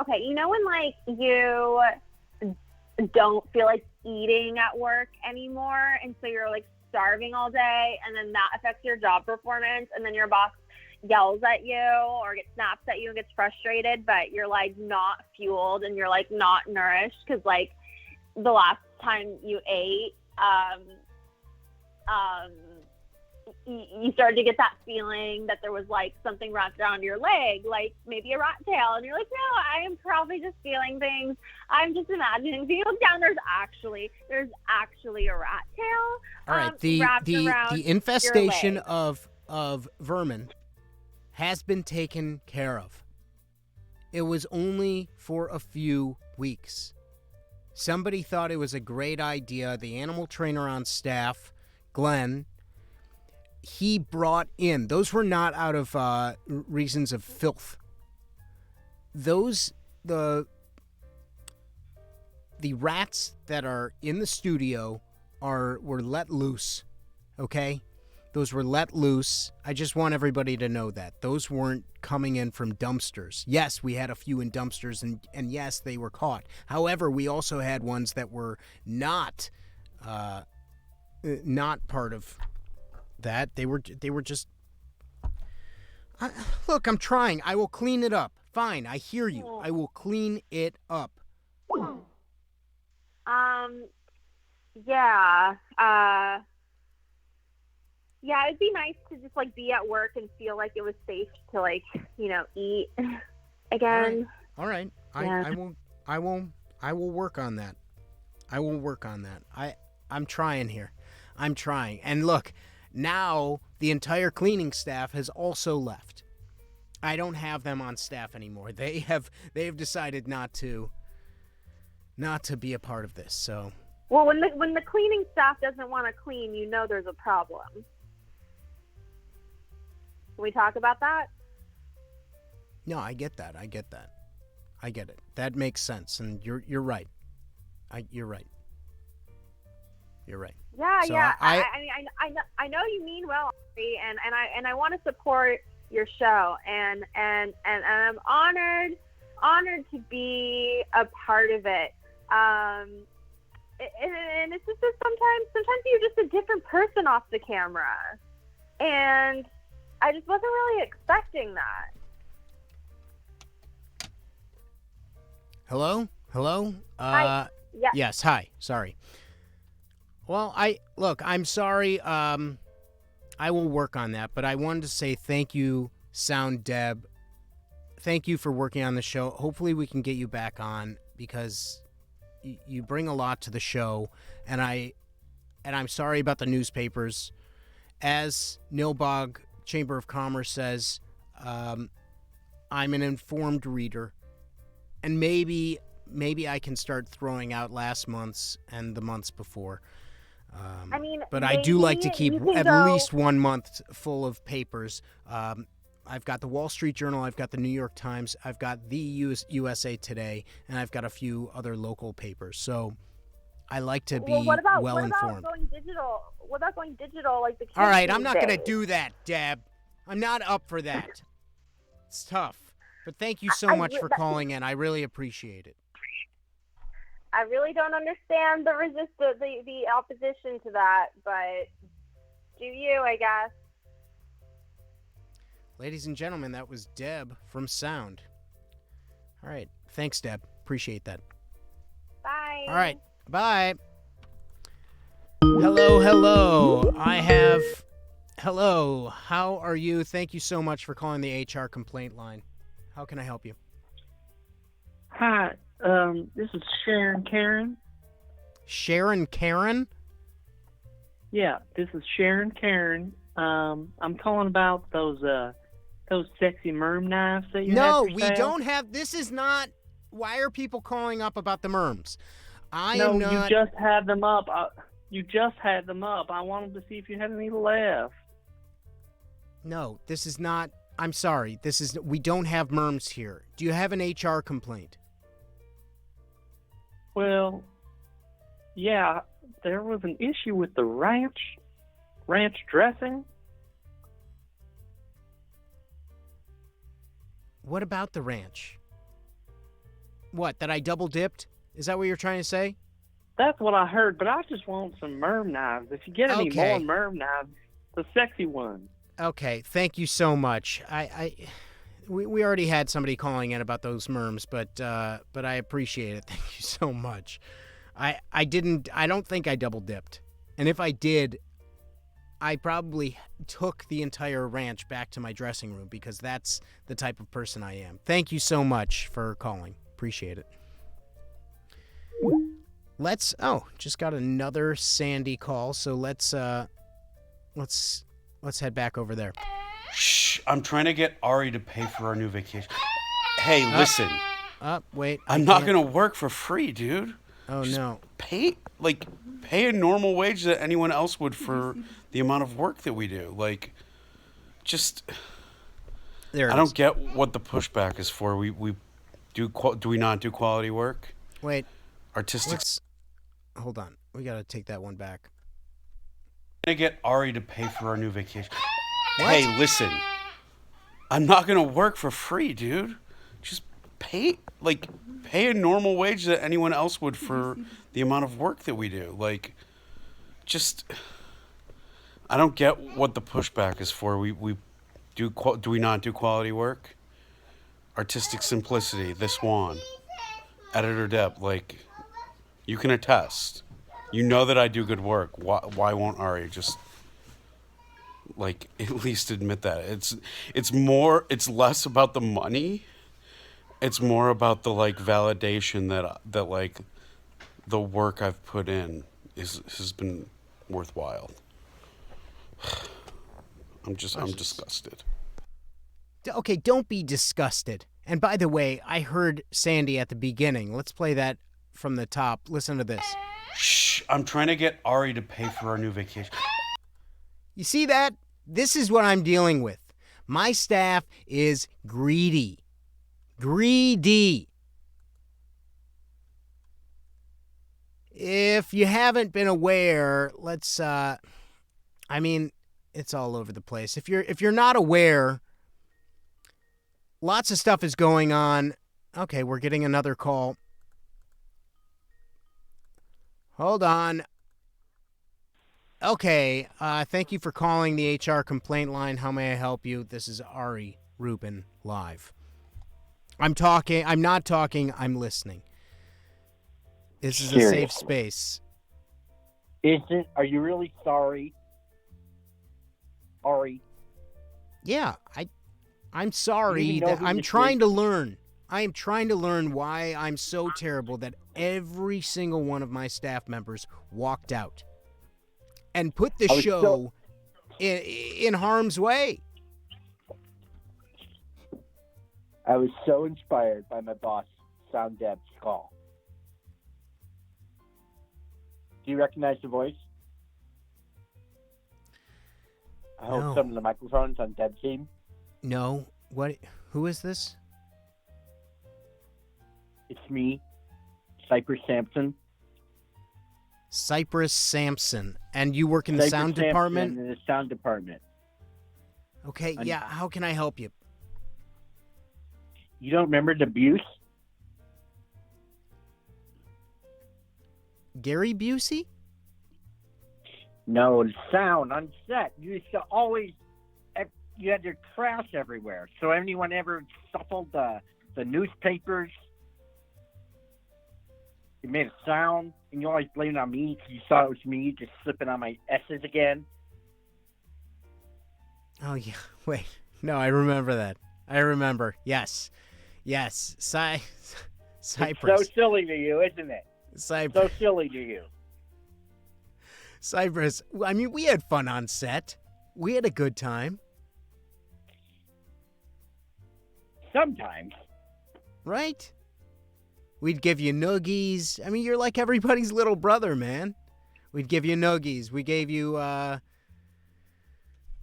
don't feel like eating at work anymore, and so you're like starving all day, and then that affects your job performance, and then your boss yells at you or snaps at you and gets frustrated, but you're like not fueled and you're like not nourished because like the last time you ate, you started to get that feeling that there was like something wrapped around your leg, like maybe a rat tail, and you're like, no, I am probably just feeling things. I'm just imagining. If you look down, there's actually a rat tail. All right, the infestation of vermin has been taken care of. It was only for a few weeks. Somebody thought it was a great idea. The animal trainer on staff, Glenn, he brought in, those were not out of reasons of filth. The rats that are in the studio were let loose, okay? Those were let loose. I just want everybody to know that. Those weren't coming in from dumpsters. Yes, we had a few in dumpsters, and yes, they were caught. However, we also had ones that were not part of that. They were just... Look, I'm trying. I will clean it up. Fine, I hear you. I will clean it up. Yeah. Yeah, it'd be nice to just like be at work and feel like it was safe to like, eat again. All right. Yeah. I will work on that. I'm trying here. I'm trying. And look, now the entire cleaning staff has also left. I don't have them on staff anymore. They have decided not to be a part of this. So, well, when the cleaning staff doesn't want to clean, there's a problem. Can we talk about that? No, I get that. I get it. That makes sense, and you're right. You're right. Yeah, So yeah. I know you mean well, Ari, and I want to support your show, and I'm honored to be a part of it. And it's just that sometimes you're just a different person off the camera, and I just wasn't really expecting that. Hello? Hi. Yeah. Yes, hi. Sorry. Well, I'm sorry. I will work on that, but I wanted to say thank you, Sound Deb. Thank you for working on the show. Hopefully we can get you back on, because you bring a lot to the show, and I'm sorry about the newspapers. As Nilbog Chamber of Commerce says, I'm an informed reader, and maybe I can start throwing out last month's and the months before. But I do like to keep at least 1 month full of papers. I've got the Wall Street Journal, I've got the New York Times, I've got the USA Today, and I've got a few other local papers. So I like to be well informed. What about going digital? What about going digital like the kids All right, these I'm not going to days? do that, Deb. I'm not up for that. It's tough. But thank you so much for calling in. I really appreciate it. I really don't understand the opposition to that, but do you, I guess. Ladies and gentlemen, that was Deb from Sound. All right. Thanks, Deb. Appreciate that. Bye. All right. Bye. Hello. Hello. How are you? Thank you so much for calling the HR complaint line. How can I help you? Hi. This is Sharon Karen. Sharon Karen? Yeah, this is Sharon Karen. I'm calling about those sexy merm knives that you have No, for we sale. don't have. This is not. Why are people calling up about the merms? You just had them up. I wanted to see if you had any left. No, this is not. I'm sorry. We don't have merms here. Do you have an HR complaint? Well, yeah, there was an issue with the ranch dressing. What about the ranch? What, that I double dipped? Is that what you're trying to say? That's what I heard, but I just want some merm knives. If you get any Okay. more merm knives, the sexy ones. Okay, thank you so much. We already had somebody calling in about those merms, but I appreciate it. Thank you so much. I don't think I double dipped. And if I did, I probably took the entire ranch back to my dressing room, because that's the type of person I am. Thank you so much for calling. Appreciate it. Just got another Sandy call, so let's head back over there. Shh, I'm trying to get Ari to pay for our new vacation. Hey, listen. Wait. I'm not going to work for free, dude. Oh, Just no. Pay a normal wage that anyone else would for the amount of work that we do. There I don't get what the pushback is for. Do we not do quality work? Wait. Artistic. Hold on. We got to take that one back. I'm gonna get Ari to pay for our new vacation. What? Hey, listen. I'm not gonna work for free, dude. Just pay a normal wage that anyone else would for the amount of work that we do. Like, just I don't get what the pushback is for. We do we not do quality work? Artistic simplicity. This one, editor Deb. Like, you can attest. You know that I do good work. Why won't Ari just at least admit that? It's less about the money. It's more about the validation that the work I've put in has been worthwhile. I'm disgusted. Okay, don't be disgusted. And by the way, I heard Sandy at the beginning. Let's play that from the top. Listen to this. Shh, I'm trying to get Ari to pay for our new vacation. You see that? This is what I'm dealing with. My staff is greedy. Greedy. If you haven't been aware, it's all over the place. If you're not aware, lots of stuff is going on. Okay, we're getting another call. Hold on. Okay, thank you for calling the HR complaint line. How may I help you? This is Ari Rubin live. I'm not talking, I'm listening. This is a safe space. Are you really sorry, Ari? Yeah, I'm sorry. I'm trying to learn. I am trying to learn why I'm so terrible that every single one of my staff members walked out and put the show in harm's way. I was so inspired by my boss, Sound Deb's call. Do you recognize the voice? I hope some of the microphones on Deb's team. No. What? Who is this? It's me, Cypress Sampson. Cypress Sampson. And you work in the sound department? In the sound department. Okay, yeah. How can I help you? You don't remember the Buse? Gary Busey? No, the sound on set. You used to always, you had your trash everywhere. So anyone ever shuffled the newspapers, it made a sound, and you always blamed it on me because you thought it was me just slipping on my S's again. Oh, yeah. Wait. No, I remember that. I remember. Yes. Cypress. It's so silly to you, isn't it? Cypress. So silly to you. Cypress. I mean, we had fun on set. We had a good time. Sometimes. Right? We'd give you noogies. I mean, you're like everybody's little brother, man. We'd give you noogies. We gave you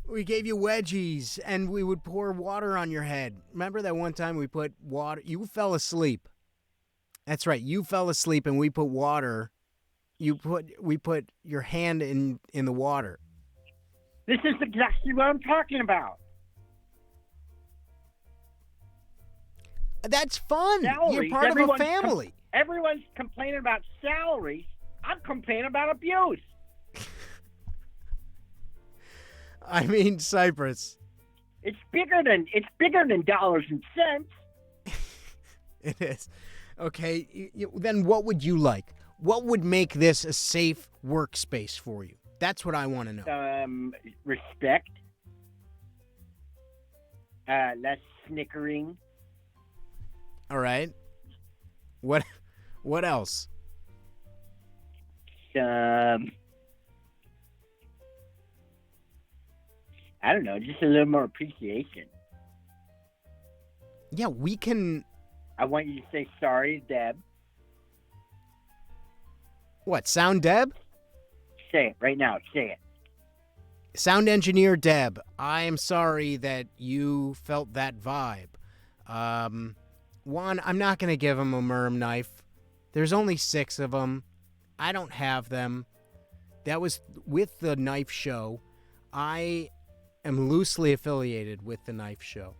wedgies, and we would pour water on your head. Remember that one time we put water? You fell asleep. That's right. You fell asleep, and we put water. We put your hand in the water. This is exactly what I'm talking about. That's fun. Salaries. You're part of a family. Everyone's complaining about salaries. I'm complaining about abuse. I mean, Cypress. It's bigger than dollars and cents. It is. Okay, then what would you like? What would make this a safe workspace for you? That's what I want to know. Respect. Less snickering. All right. What else? I don't know, just a little more appreciation. Yeah, we can. I want you to say sorry, Deb. What, Sound Deb? Say it right now. Say it. Sound engineer Deb, I am sorry that you felt that vibe. One, I'm not going to give him a merm knife. There's only 6 of them. I don't have them. That was with the Knife Show. I am loosely affiliated with the Knife Show.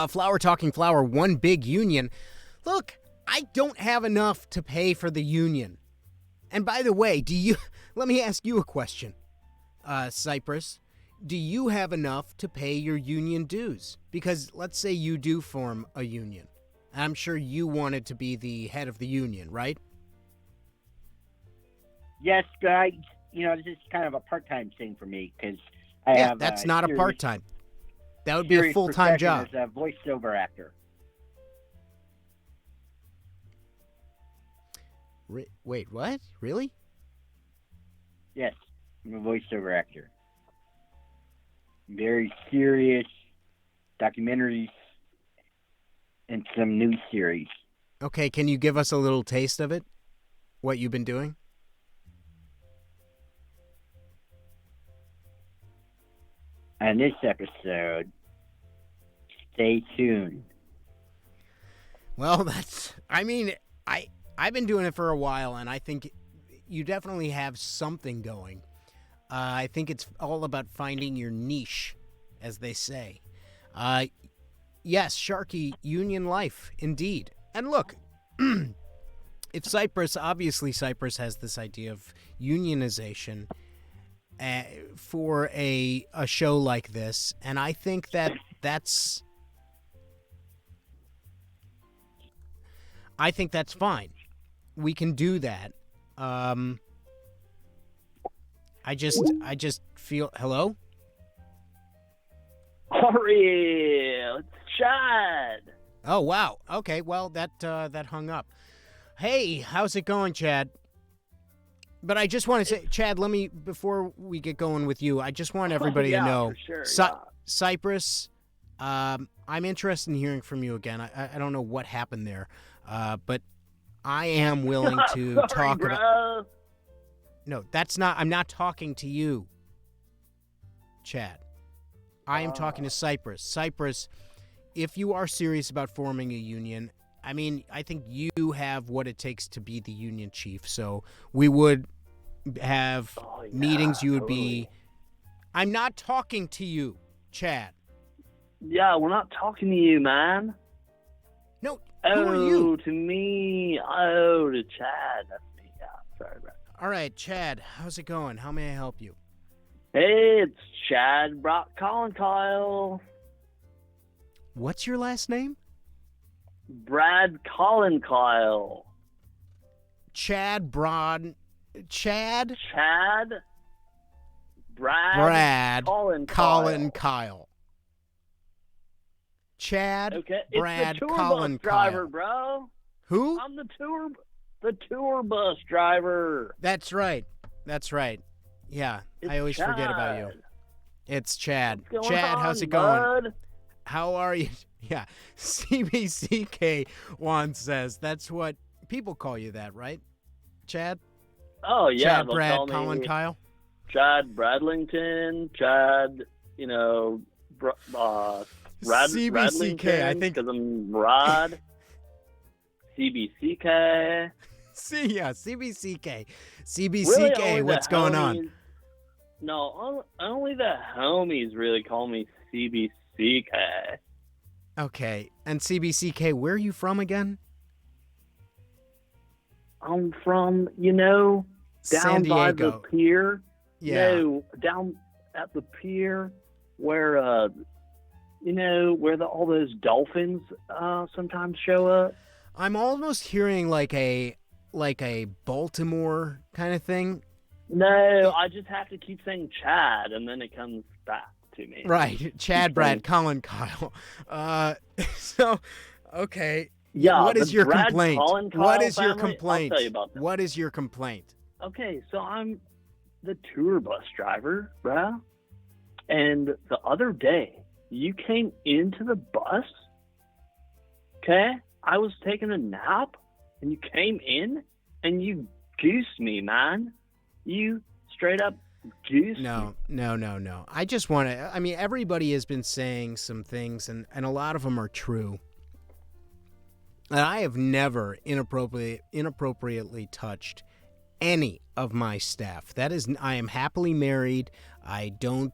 Flower Talking Flower, one big union. Look, I don't have enough to pay for the union. And by the way, let me ask you a question, Cypress. Do you have enough to pay your union dues? Because let's say you do form a union. I'm sure you wanted to be the head of the union, right? Yes, guys. This is kind of a part-time thing for me because I have. That's not a part-time. That would be a full-time job. As a voiceover actor. Wait, what? Really? Yes, I'm a voiceover actor. Very serious documentaries and some news series. Okay, can you give us a little taste of it? What you've been doing? On this episode, stay tuned. Well, I've been doing it for a while, and I think you definitely have something going. I think it's all about finding your niche, as they say. Yes, Sharky, union life, indeed. And look, if Cypress has this idea of unionization for a show like this, and I think that's fine. We can do that. I just feel... Hello? Ariel, it's Chad. Oh, wow. Okay, well, that hung up. Hey, how's it going, Chad? But I just want to say, Chad, before we get going with you, I just want everybody to know, for sure, Cypress, I'm interested in hearing from you again. I don't know what happened there, but I am willing to talk about... No, I'm not talking to you, Chad. I am talking to Cypress. Cypress, if you are serious about forming a union, I think you have what it takes to be the union chief. So we would have meetings. You would be... I'm not talking to you, Chad. Yeah, we're not talking to you, man. No, who are you? To me. Oh, to Chad. That's me. Yeah, sorry, bro. All right, Chad, how's it going? How may I help you? Hey, it's Chad Brock Colin Kyle. What's your last name? Brad Colin Kyle. Chad. Brad Colin Kyle. Chad. Okay, Brad it's the tour Colin bus driver, Kyle. bro. Who? I'm the tour bus driver. That's right. Yeah, I always forget about you. It's Chad. Chad, how's it going? Bud? How are you? Yeah, CBCK Juan says that's what people call you, that right, Chad? Oh yeah, Chad, Brad, Colin, Kyle. Chad Bradlington. Chad, CBCK. I think because I'm Rod. CBCK. CBCK. Really, what's going on? No, only the homies really call me CBCK. Okay, and CBCK, where are you from again? I'm from, down San by the Diego. pier. Yeah. No, down at the pier where, where all those dolphins sometimes show up. I'm almost hearing like a Baltimore kind of thing. No, I just have to keep saying Chad, and then it comes back to me. Right, Chad, Brad, Colin, Kyle. So, okay. Yeah. What is your Brad, complaint? Colin, Kyle What is your family, complaint? I'll tell you about that. What is your complaint? Okay, so I'm the tour bus driver, bruh. And the other day, you came into the bus. Okay, I was taking a nap, and you came in, and you goosed me, man. You straight up goosed me. No. I just want to... everybody has been saying some things, and a lot of them are true. And I have never inappropriately touched any of my staff. I am happily married. I don't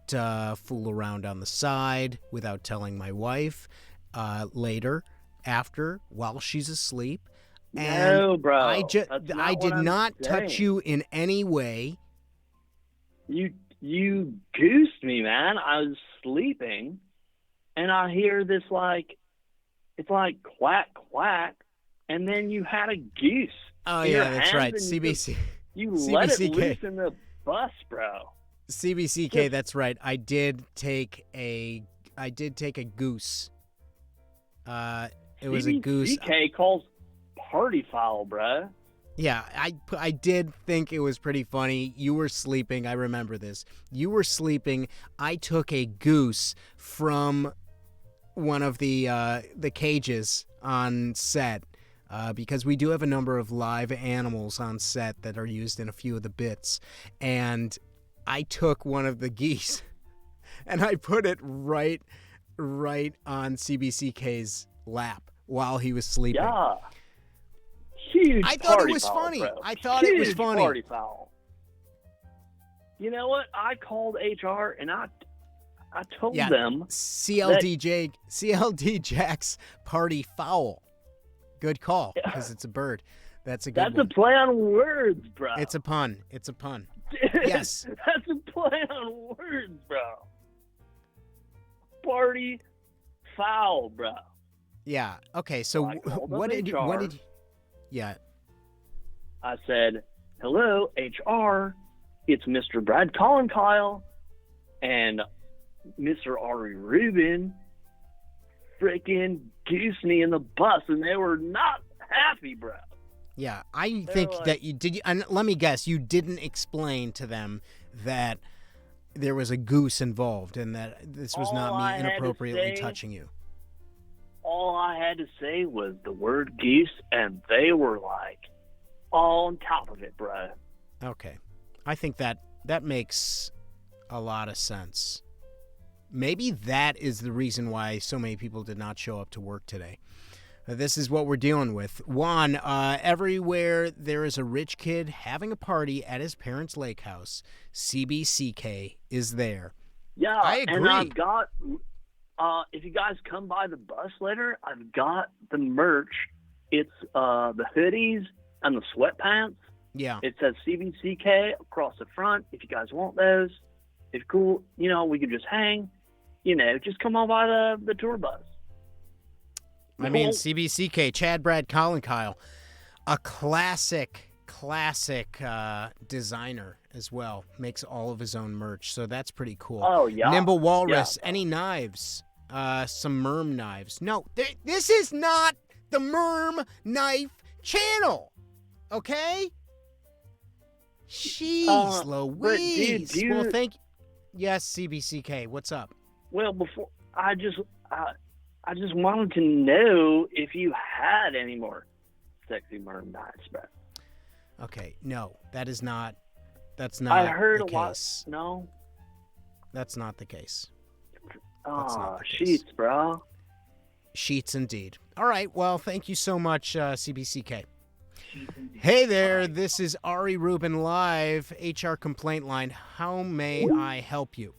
fool around on the side without telling my wife later, after, while she's asleep. And No, bro. I did I'm not touch saying. you in any way. You goosed me, man. I was sleeping, and I hear this it's like quack quack, and then you had a goose. Oh in your yeah, that's hands, right. and CBC. You let it CBCK. loose in the bus, bro. CBCK, that's right. I did take a goose. It was a goose. CBCK calls party foul, bro. Yeah, I did think it was pretty funny. You were sleeping. I remember this. You were sleeping. I took a goose from one of the cages on set because we do have a number of live animals on set that are used in a few of the bits. And I took one of the geese and I put it right on CBCK's lap while he was sleeping. Yeah. Huge I thought party it was foul, funny. bro. I thought it was Huge funny. Party foul. You know what? I called HR and I told them CLD Jack's party foul. Good call, because it's a bird. That's a good one. That's a play on words, bro. It's a pun. Yes. That's a play on words, bro. Party foul, bro. Yeah. Okay. So what did you? Yeah. I said, "Hello, HR. It's Mr. Brad Colin Kyle and Mr. Ari Rubin. Freaking goose me in the bus, and they were not happy, bro." Yeah, I think that you did. And let me guess, you didn't explain to them that there was a goose involved and that this was not me inappropriately touching you. All I had to say was the word goose, and they were all on top of it, bro. Okay, I think that makes a lot of sense. Maybe that is the reason why so many people did not show up to work today. This is what we're dealing with. Juan, everywhere there is a rich kid having a party at his parents' lake house, CBCK is there. Yeah, I agree. And I've got, if you guys come by the bus later, I've got the merch. It's the hoodies and the sweatpants. Yeah. It says CBCK across the front. If you guys want those, if cool, we could just hang. Just come on by the tour bus. I mean, CBCK, Chad, Brad, Colin, Kyle, a classic designer as well, makes all of his own merch, so that's pretty cool. Oh, yeah. Nimble Walrus, any knives, some Merm knives. No, this is not the Merm knife channel, okay? Jeez Louise. Dude, well, thank you. Yes, CBCK, what's up? Well, before I just wanted to know if you had any more sexy Merm knives, bro. Okay, no, that's not I heard the a case. lot. No, that's not the case. Oh, sheets, bro. Sheets indeed. All right, well, thank you so much, CBCK. Hey there, this is Ari Rubin Live, HR Complaint Line. How may I help you?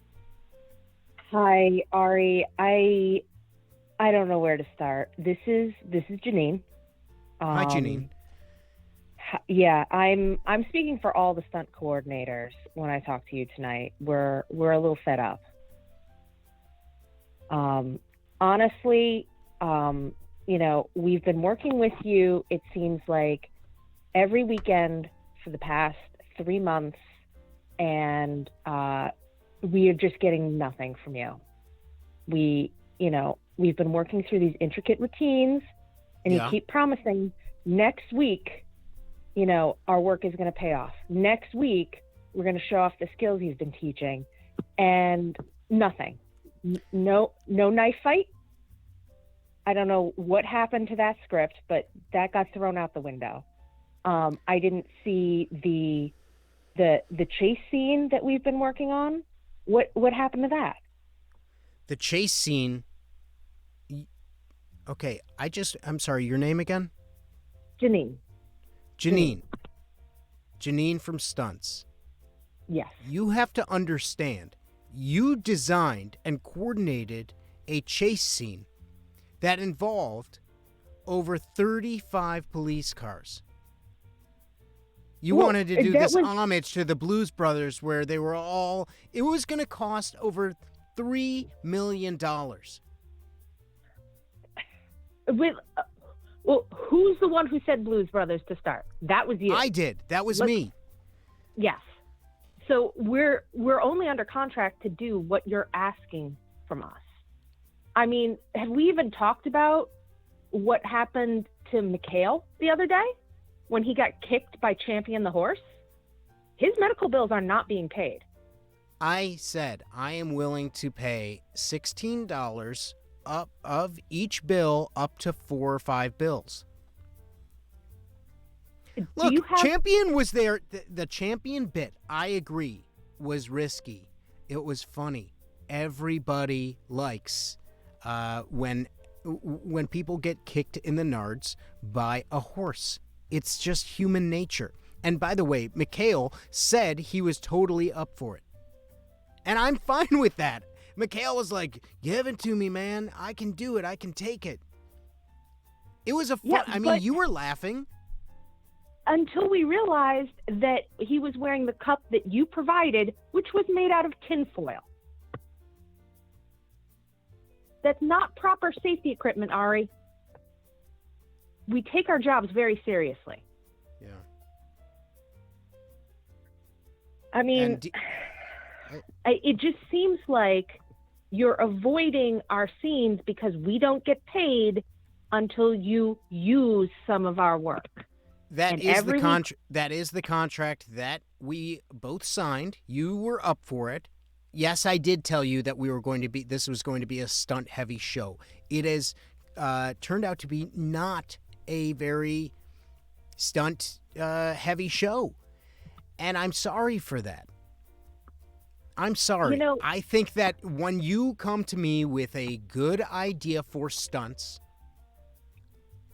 Hi, Ari. I don't know where to start. This is Janine. Hi, Janine. Yeah, I'm speaking for all the stunt coordinators when I talk to you tonight. We're a little fed up. Honestly, we've been working with you, it seems like every weekend for the past 3 months, and we are just getting nothing from you. We've been working through these intricate routines, and you keep promising next week, our work is going to pay off. Next week, we're going to show off the skills you've been teaching, and nothing. No knife fight. I don't know what happened to that script, but that got thrown out the window. I didn't see the chase scene that we've been working on. What happened to that? The chase scene. Okay, I'm sorry, your name again? Janine. Janine from Stunts. Yes. You have to understand, you designed and coordinated a chase scene that involved over 35 police cars. You wanted to do this homage to the Blues Brothers where they were all... It was going to cost over $3 million. Well, who's the one who said Blues Brothers to start? That was you. I did. That was me. Yes. So we're only under contract to do what you're asking from us. I mean, have we even talked about what happened to Mikhail the other day when he got kicked by Champion the horse? His medical bills are not being paid. I said I am willing to pay $16 up of each bill up to 4 or 5 bills. Look, Champion was there. The Champion bit, I agree, was risky. It was funny. Everybody likes when people get kicked in the nards by a horse. It's just human nature. And by the way, Mikhail said he was totally up for it. And I'm fine with that. Mikhail was like, give it to me, man. I can do it. I can take it. It was a fun... Yeah, I mean, you were laughing. Until we realized that he was wearing the cup that you provided, which was made out of tinfoil. That's not proper safety equipment, Ari. We take our jobs very seriously. Yeah. I mean, it just seems like you're avoiding our scenes because we don't get paid until you use some of our work. That is the contract that we both signed. You were up for it. Yes, I did tell you that this was going to be a stunt heavy show. It has turned out to be not a very stunt heavy show. And I'm sorry for that. I'm sorry. I think that when you come to me with a good idea for stunts,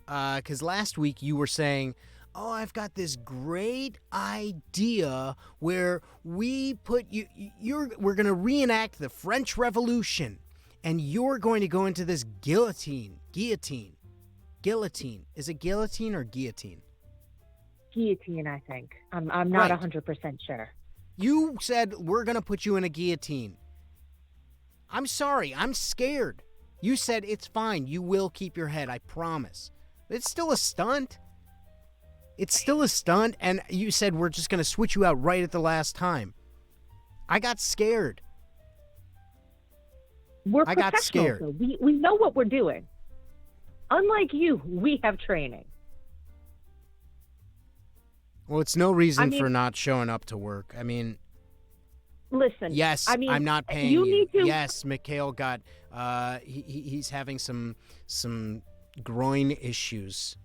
because last week you were saying, oh, I've got this great idea where we put we're going to reenact the French Revolution, and you're going to go into this guillotine. Is it guillotine or guillotine? Guillotine, I think. I'm not 100% sure. You said we're going to put you in a guillotine. I'm sorry. I'm scared. You said it's fine. You will keep your head. I promise. It's still a stunt. And you said we're just going to switch you out right at the last time. I got scared. I got scared. So we know what we're doing. Unlike you, we have training. Well, it's no reason for not showing up to work. I mean, listen. Yes, I'm not paying you. Need to... Yes, Mikhail got. He's having some groin issues.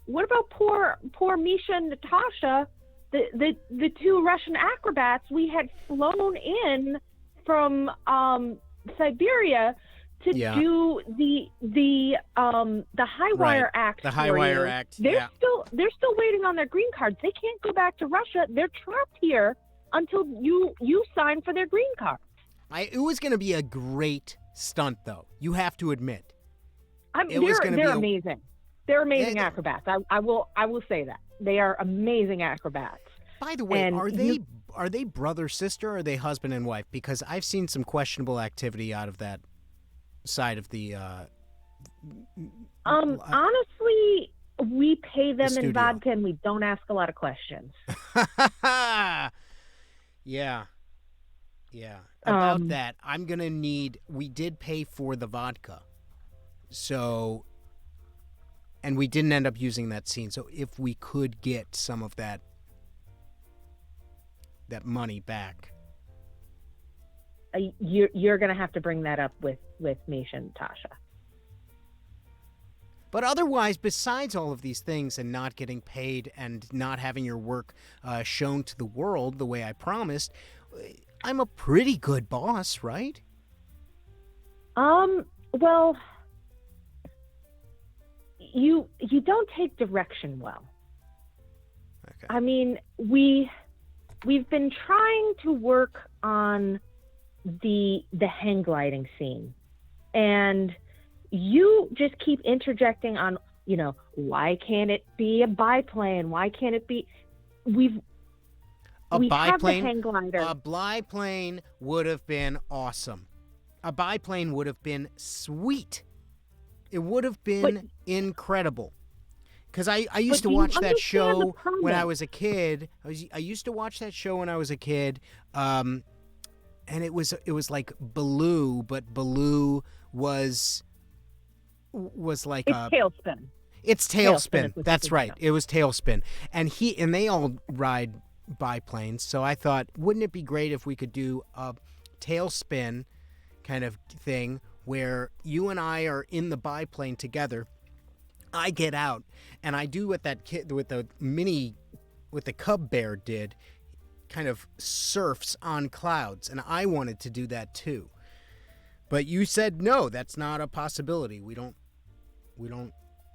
What about poor Misha and Natasha, the two Russian acrobats we had flown in from Siberia to do the high wire act. The high wire act. They're still waiting on their green cards. They can't go back to Russia. They're trapped here until you sign for their green cards. It was going to be a great stunt, though. You have to admit. They're amazing. They're amazing acrobats. I will say that. They are amazing acrobats. By the way, are they brother sister or are they husband and wife? Because I've seen some questionable activity out of that side of the honestly, we pay them the in vodka and we don't ask a lot of questions. Yeah. About that, I'm going to need... We did pay for the vodka. So... And we didn't end up using that scene. So if we could get some of that money back. You're going to have to bring that up with Misha and Tasha. But otherwise, besides all of these things and not getting paid and not having your work shown to the world the way I promised, I'm a pretty good boss, right? Well, you don't take direction well. Okay. I mean, we've been trying to work on the hang gliding scene, and you just keep interjecting on, why can't it be a biplane? Why can't it be? We have the hang glider. A biplane would have been awesome. A biplane would have been sweet. It would have been incredible. Because I used to watch that show when I was a kid. I used to watch that show when I was a kid, and it was like Baloo, but Baloo was like Tailspin. It's Tailspin. That's right. It was Tailspin, and they all ride biplanes. So I thought, wouldn't it be great if we could do a Tailspin kind of thing where you and I are in the biplane together. I get out and I do what that kid with the Cub Bear did, kind of surfs on clouds, and I wanted to do that too. But you said no, that's not a possibility. We don't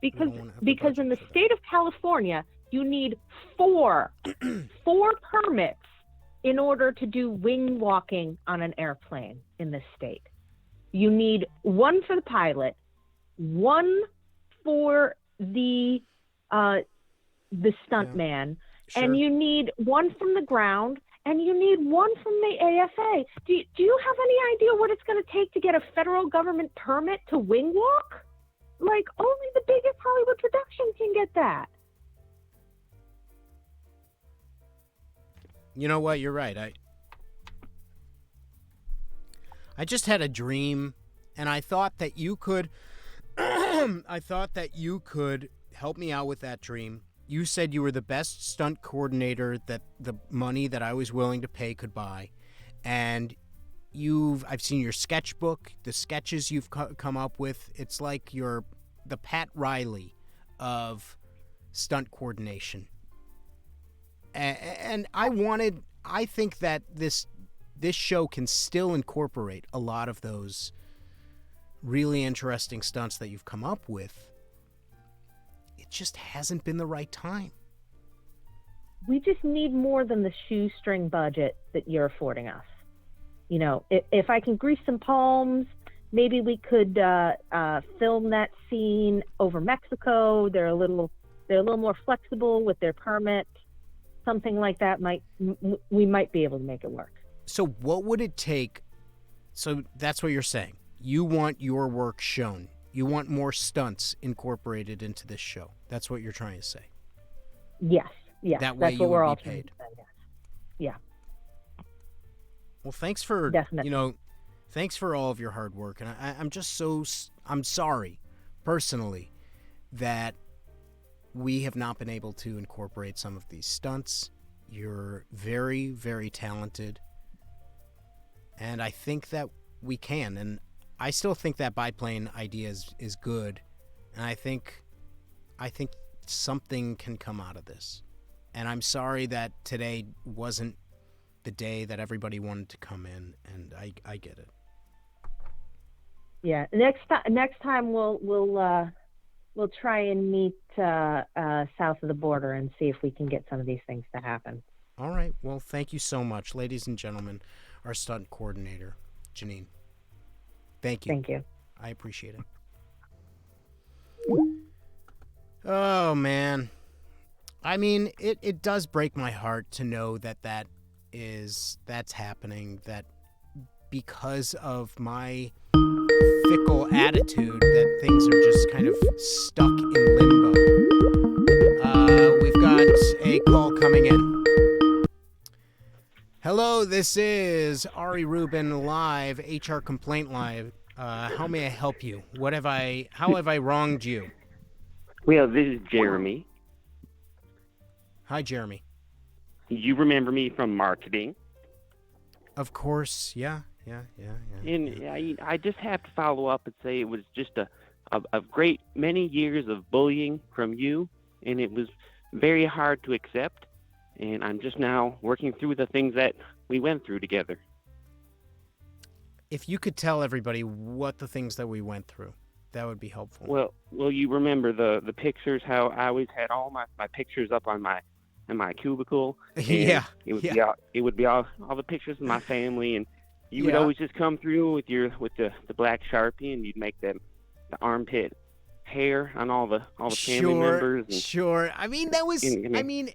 because in the state of California, you need four permits in order to do wing walking on an airplane in this state. You need one for the pilot, one for the stuntman, Sure. and you need one from the ground, and you need one from the AFA. Do you have any idea what it's going to take to get a federal government permit to wing walk? Like, only the biggest Hollywood production can get that. You know what? You're right. I just had a dream, and I thought that you could help me out with that dream. You said you were the best stunt coordinator that the money that I was willing to pay could buy. And I've seen your sketchbook, the sketches you've come up with. It's like you're the Pat Riley of stunt coordination. And I think that this show can still incorporate a lot of those really interesting stunts that you've come up with. It just hasn't been the right time. We just need more than the shoestring budget that you're affording us. If I can grease some palms, maybe we could film that scene over Mexico. They're a little more flexible with their permit. Something like that we might be able to make it work. So what would it take? So that's what you're saying. You want your work shown. You want more stunts incorporated into this show. That's what you're trying to say. Yes. That way that's what we're all paid. trying to say. Yeah. Well, thanks for Definitely. Thanks for all of your hard work, and I'm sorry, personally, that we have not been able to incorporate some of these stunts. You're very, very talented, and I think that we can. And I still think that biplane idea is good, and I think something can come out of this. And I'm sorry that today wasn't the day that everybody wanted to come in, and I get it. Yeah. Next time we'll try and meet south of the border and see if we can get some of these things to happen. All right. Well, thank you so much, ladies and gentlemen. Our stunt coordinator, Janine. Thank you. Thank you. I appreciate it. Oh, man. I mean, it does break my heart to know that's happening, that because of my fickle attitude that things are just kind of stuck in limbo. We've got a call coming in. Hello, this is Ari Rubin Live, HR Complaint Live. How may I help you? How have I wronged you? Well, this is Jeremy. Hi, Jeremy. You remember me from marketing? Of course, yeah. And I just have to follow up and say it was just a great many years of bullying from you, and it was very hard to accept. And I'm just now working through the things that we went through together. If you could tell everybody what the things that we went through. That would be helpful. Well, you remember the pictures? How I always had all my pictures up on my cubicle. And Yeah. It would be all the pictures of my family, and you would Yeah. always just come through with the black Sharpie, and you'd make the armpit hair on all the family members. And, Sure. I mean, that was. and- I mean,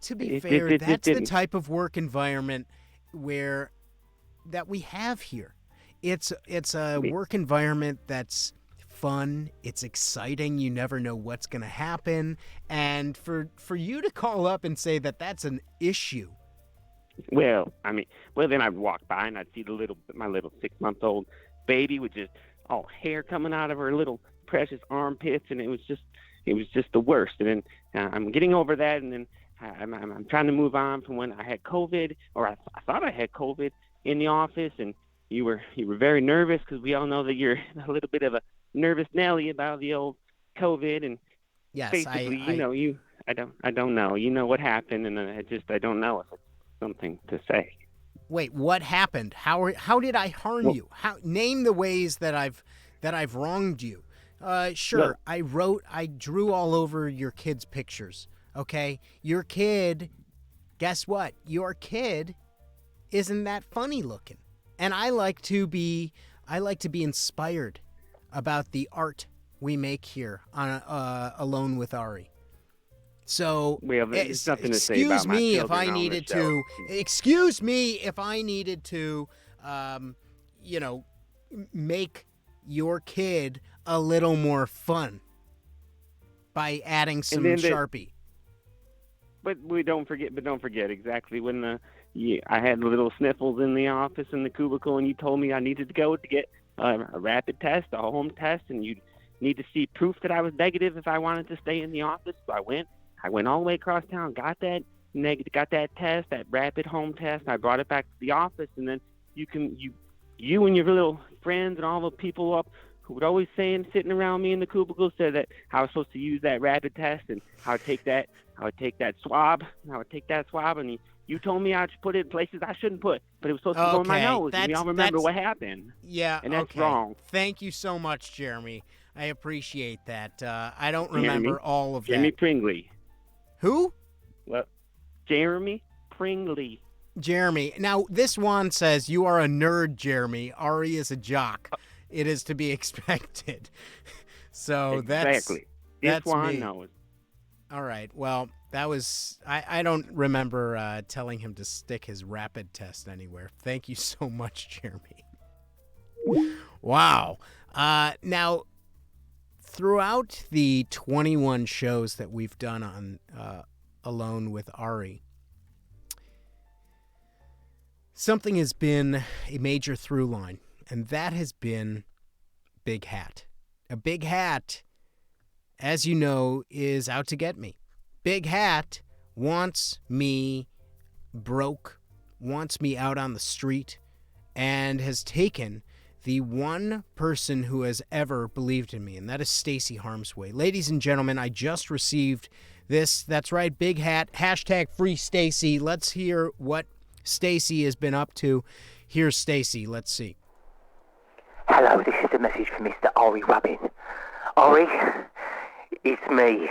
to be It- fair, it that's the didn't. type of work environment that we have here. It's a work environment that's fun. It's exciting. You never know what's going to happen, and for you to call up and say that that's an issue. Well, then I'd walk by and I'd see my little 6-month-old baby with just all hair coming out of her little precious armpits, and it was just the worst. And then I'm getting over that, and then I'm trying to move on from when I had COVID, or I thought I had COVID in the office, and you were very nervous because we all know that you're a little bit of a nervous Nelly about the old COVID, and Yes, basically, I don't know. You know what happened, and I don't know if it's something to say. Wait, what happened? How did I harm you? Name the ways that I've wronged you. Sure, Look. I drew all over your kid's pictures. Okay, your kid. Guess what? Your kid isn't that funny looking, and I like to be inspired about the art we make here on Alone with Ari. So there's nothing to say about my children on the show. Excuse me if I needed to, make your kid a little more fun by adding some Sharpie. But don't forget exactly when I had the little sniffles in the office in the cubicle, and you told me I needed to go to get a rapid test, a home test, and you need to see proof that I was negative if I wanted to stay in the office. So I went all the way across town, got that test, that rapid home test. I brought it back to the office, and then you and your little friends and all the people up who would always sitting around me in the cubicle said that I was supposed to use that rapid test, and I would take that swab, and you told me I should put it in places I shouldn't put, but it was supposed to go in my nose. And we all remember what happened. Yeah, and that's okay. wrong. Thank you so much, Jeremy. I appreciate that. I don't remember all of Jeremy that. Pringley. Who? Well, Jeremy Pringley. Jeremy. Now, this one says, you are a nerd, Jeremy. Ari is a jock. It is to be expected. So exactly. That's one me. knows. All right. Well, that was... I don't remember telling him to stick his rapid test anywhere. Thank you so much, Jeremy. Wow. Now, throughout the 21 shows that we've done on Alone with Ari, something has been a major through line, and that has been Big Hat. A Big Hat, as you know, is out to get me. Big Hat wants me broke, wants me out on the street, and has taken the one person who has ever believed in me, and that is Stacy Harmsway. Ladies and gentlemen, I just received this. That's right, Big Hat, hashtag free Stacy. Let's hear what Stacy has been up to. Here's Stacy. Let's see. Hello, this is a message from Mr. Ari Rubbin. Ari, it's me.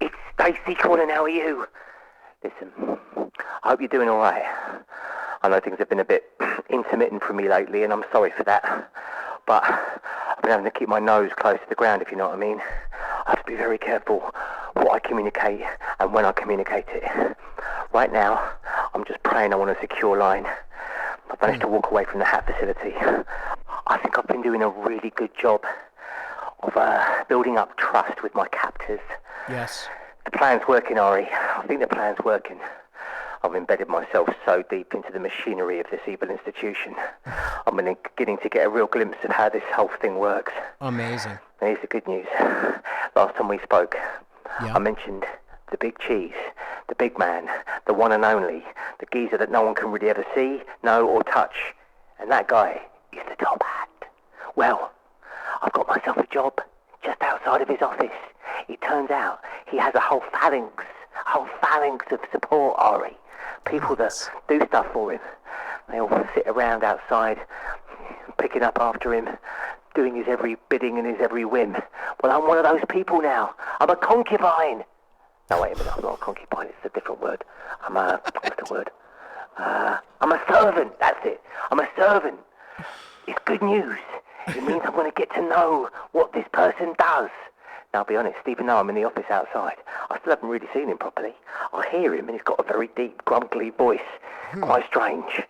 It's Stacy calling. How are you? Listen, I hope you're doing all right. I know things have been a bit intermittent for me lately, and I'm sorry for that. But I've been having to keep my nose close to the ground, if you know what I mean. I have to be very careful what I communicate and when I communicate it. Right now, I'm just praying I'm on a secure line. I've managed to walk away from the hat facility. I think I've been doing a really good job of building up trust with my captors. Yes. The plan's working, Ari. I think the plan's working. I've embedded myself so deep into the machinery of this evil institution. I'm beginning to get a real glimpse of how this whole thing works. Amazing. And here's the good news. Last time we spoke, Yeah. I mentioned the big cheese, the big man, the one and only, the geezer that no one can really ever see, know, or touch. And that guy is the top hat. Well, I've got myself a job just outside of his office. It turns out he has a whole phalanx of support, Ari. People that do stuff for him. They all sit around outside, picking up after him, doing his every bidding and his every whim. Well, I'm one of those people now. I'm a concubine. No, wait a minute, I'm not a concubine, it's a different word. What's the word? I'm a servant, that's it. I'm a servant. It's good news. It means I'm going to get to know what this person does. Now, I'll be honest, even though I'm in the office outside, I still haven't really seen him properly. I hear him and he's got a very deep, grumbly voice. Quite strange.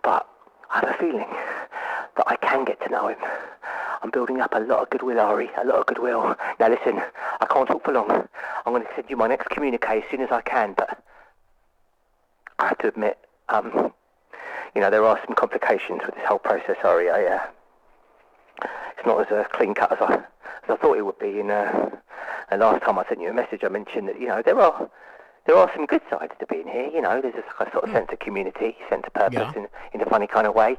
But I have a feeling that I can get to know him. I'm building up a lot of goodwill, Ari, a lot of goodwill. Now listen, I can't talk for long. I'm going to send you my next communique as soon as I can, but I have to admit, there are some complications with this whole process, Ari. It's not as clean cut as I thought it would be. And last time I sent you a message, I mentioned that, there are some good sides to being here. There's a sort of sense of community, sense of purpose in a funny kind of way.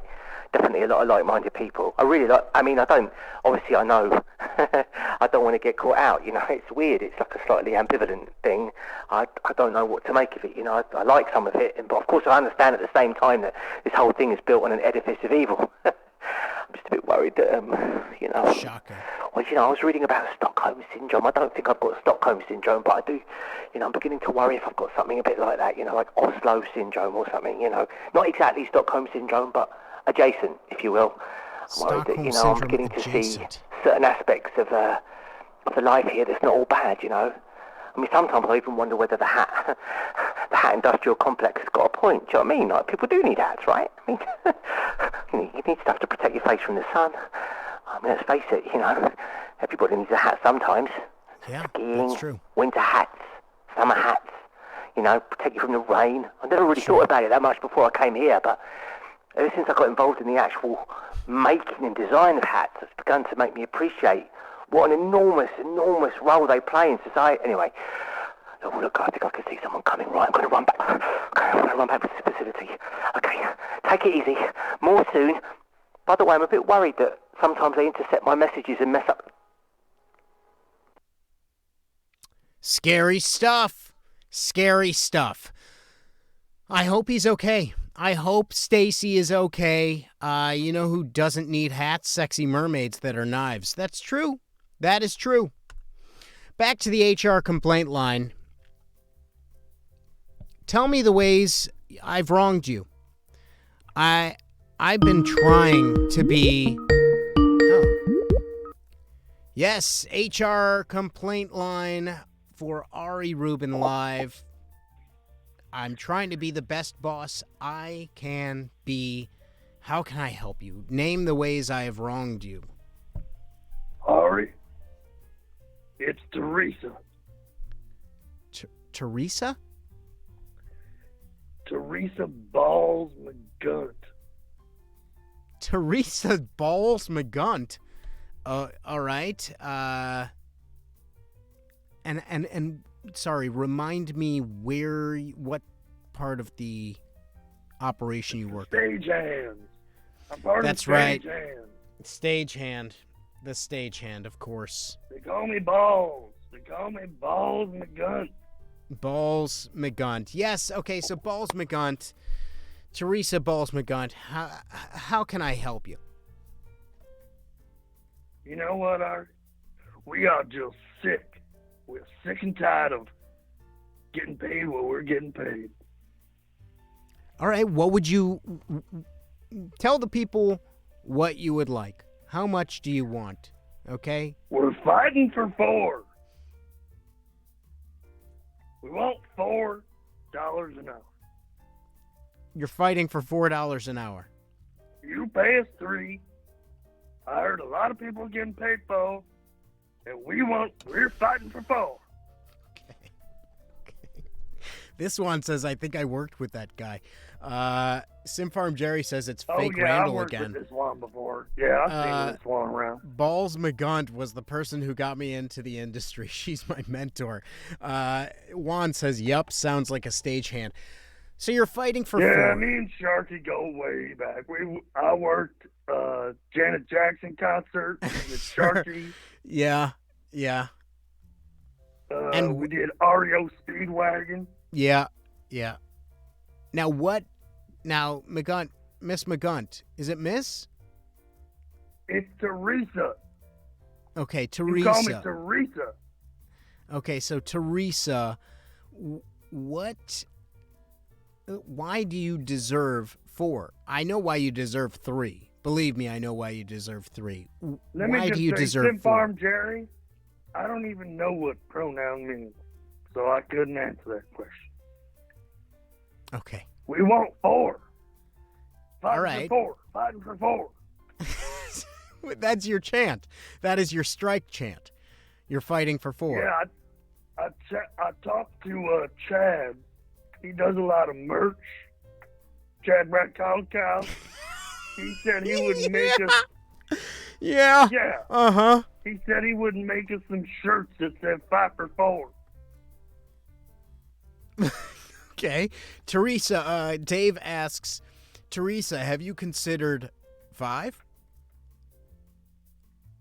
Definitely a lot of like-minded people. I know, I don't want to get caught out, it's weird, it's like a slightly ambivalent thing. I don't know what to make of it, I like some of it, but of course I understand at the same time that this whole thing is built on an edifice of evil. I'm just a bit worried that, Shocking. Well, I was reading about Stockholm Syndrome. I don't think I've got Stockholm Syndrome, but I do, I'm beginning to worry if I've got something a bit like that, like Oslo Syndrome or something, not exactly Stockholm Syndrome, but adjacent, if you will. I'm worried that, I'm beginning to see certain aspects of the life here that's not all bad, sometimes I even wonder whether the hat industrial complex has got a point. Do you know what I mean? Like, people do need hats, right? You need stuff to protect your face from the sun. Let's face it, everybody needs a hat sometimes. Yeah, skiing, that's true. Winter hats, summer hats, protect you from the rain. I never really thought about it that much before I came here, but ever since I got involved in the actual making and design of hats, it's begun to make me appreciate what an enormous role they play in society. Anyway, look, I think I can see someone coming. Right, I'm going to run back. Okay, I'm going to run back to this facility. Okay, take it easy. More soon. By the way, I'm a bit worried that sometimes they intercept my messages and mess up. Scary stuff. Scary stuff. I hope he's okay. I hope Stacy is okay. You know who doesn't need hats? Sexy mermaids that are knives. That's true. That is true. Back to the HR complaint line. Tell me the ways I've wronged you. I've been trying to be... Yes, HR complaint line for Ari Rubin Live. I'm trying to be the best boss I can be. How can I help you? Name the ways I have wronged you. Ari, it's Teresa. Teresa? Teresa Balls McGunt. Teresa Balls McGunt. All right. And sorry, remind me what part of the operation you work in. Stagehands. I'm part That's of the right. Stagehand. The stagehand, of course. They call me Balls. They call me Balls McGunt. Balls McGunt. Yes, okay, so Balls McGunt. Teresa Balls McGunt. How can I help you? You know what, Art? We are just sick. We're sick and tired of getting paid what we're getting paid. All right, what would you... Tell the people what you would like. How much do you want? Okay? We're fighting for $4. We want $4 an hour. You're fighting for $4 an hour. You pay us $3. I heard a lot of people getting paid $4, and we're fighting for $4. Okay. This one says, I think I worked with that guy. Sim Farm Jerry says it's fake Randall I worked again. with this one before. Yeah, I've seen this one around. Balls McGunt was the person who got me into the industry. She's my mentor. Juan says, yup, sounds like a stagehand. So you're fighting for $4. Me and Sharky go way back. I worked Janet Jackson concert with Sharky. Yeah. And we did REO Speedwagon. Yeah. Now what? Now McGunt, Miss McGunt, is it Miss? It's Teresa. Okay, You Teresa. call me Teresa. Okay, so Teresa, why do you deserve 4? I know why you deserve 3. Believe me, I know why you deserve 3. Let Why me just do you say, deserve Tim 4? Farm Jerry, I don't even know what pronoun means, so I couldn't answer that question. Okay. We want 4. Fighting All right. for 4. Fighting for 4. That's your chant. That is your strike chant. You're fighting for 4. Yeah, I talked to Chad. He does a lot of merch. Chad Brad Cow. He said he would make us. Yeah. Yeah. Uh-huh. He said he would make us some shirts that said 5 for 4. Okay. Teresa, Dave asks, Teresa, have you considered 5?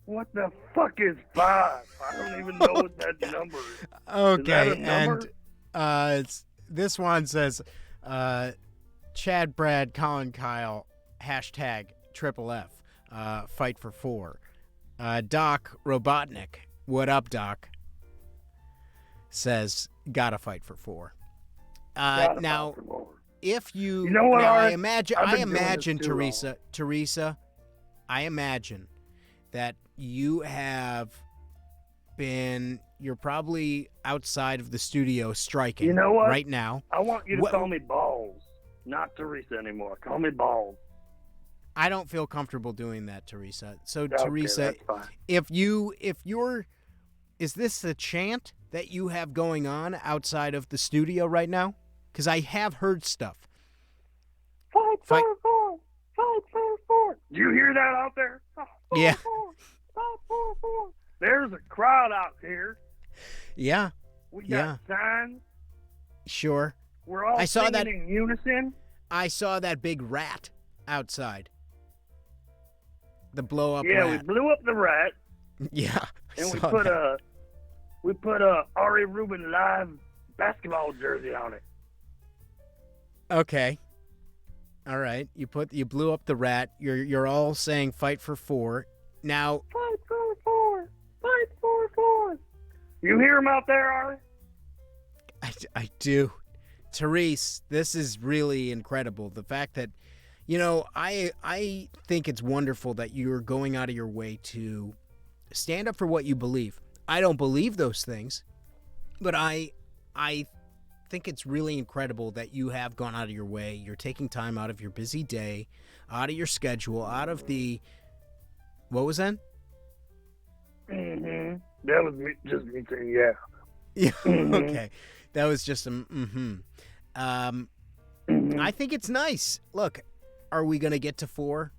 What the fuck is 5? I don't even know what that number is. Okay, Is that a number? and this one says, Chad, Brad, Colin, Kyle, hashtag triple F, fight for 4. Doc Robotnik, what up, Doc? Says, gotta fight for 4. Now, if you know what, now Art? I imagine, I've been doing this too Teresa, I imagine that you have been, you're probably outside of the studio striking You know what? right now. I want you to call me Balls, not Teresa anymore. Call me Balls. I don't feel comfortable doing that, Teresa. So, Okay, Teresa, that's fine. if you're, is this the chant that you have going on outside of the studio right now? Because I have heard stuff. Fight for 4. Fight for 4. Do you hear that out there? Yeah. Fight for 4. There's a crowd out here. Yeah. We got Yeah. signs. Sure. We're all I saw singing that in unison. I saw that big rat outside. The blow up Yeah, rat. we blew up the rat. Yeah. I And saw that. we put a Ari Rubin live basketball jersey on it. Okay. All right. You blew up the rat. You're all saying fight for 4. Now, Fight for 4. Fight for 4. You hear him out there, Ari? I do. Therese, this is really incredible. The fact that, I think it's wonderful that you're going out of your way to stand up for what you believe. I don't believe those things, but I think it's really incredible that you have gone out of your way. You're taking time out of your busy day, out of your schedule, out of the, what was that? Mm-hmm. That was just me saying, yeah. Yeah. Mhm. Okay. That was just a I think it's nice. Look, are we going to get to 4?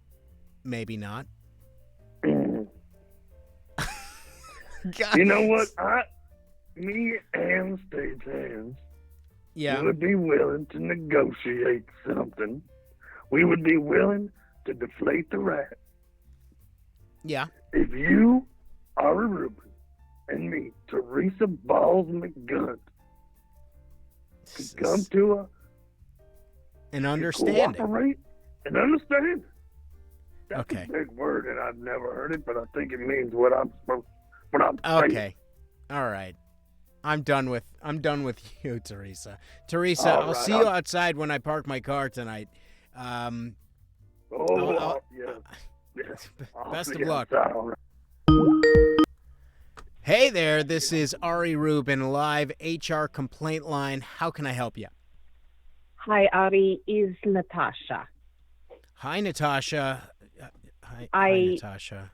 Maybe not. You know what? Me and Stage Hands would be willing to negotiate something. We would be willing to deflate the rat. Yeah. If you, Ari Rubin, and me, Teresa Balls McGunt, could come to an understanding. Cooperate and understand. That's Okay. a big word, and I've never heard it, but I think it means what I'm saying. Okay. All right. I'm done with you, Teresa. Teresa, All I'll right, see you outside when I park my car tonight. Yeah. Best see of you luck. outside, all right. Hey there, this is Ari Rubin, live HR complaint line. How can I help you? Hi, Ari. Is Natasha. Hi, Natasha. Hi, Natasha.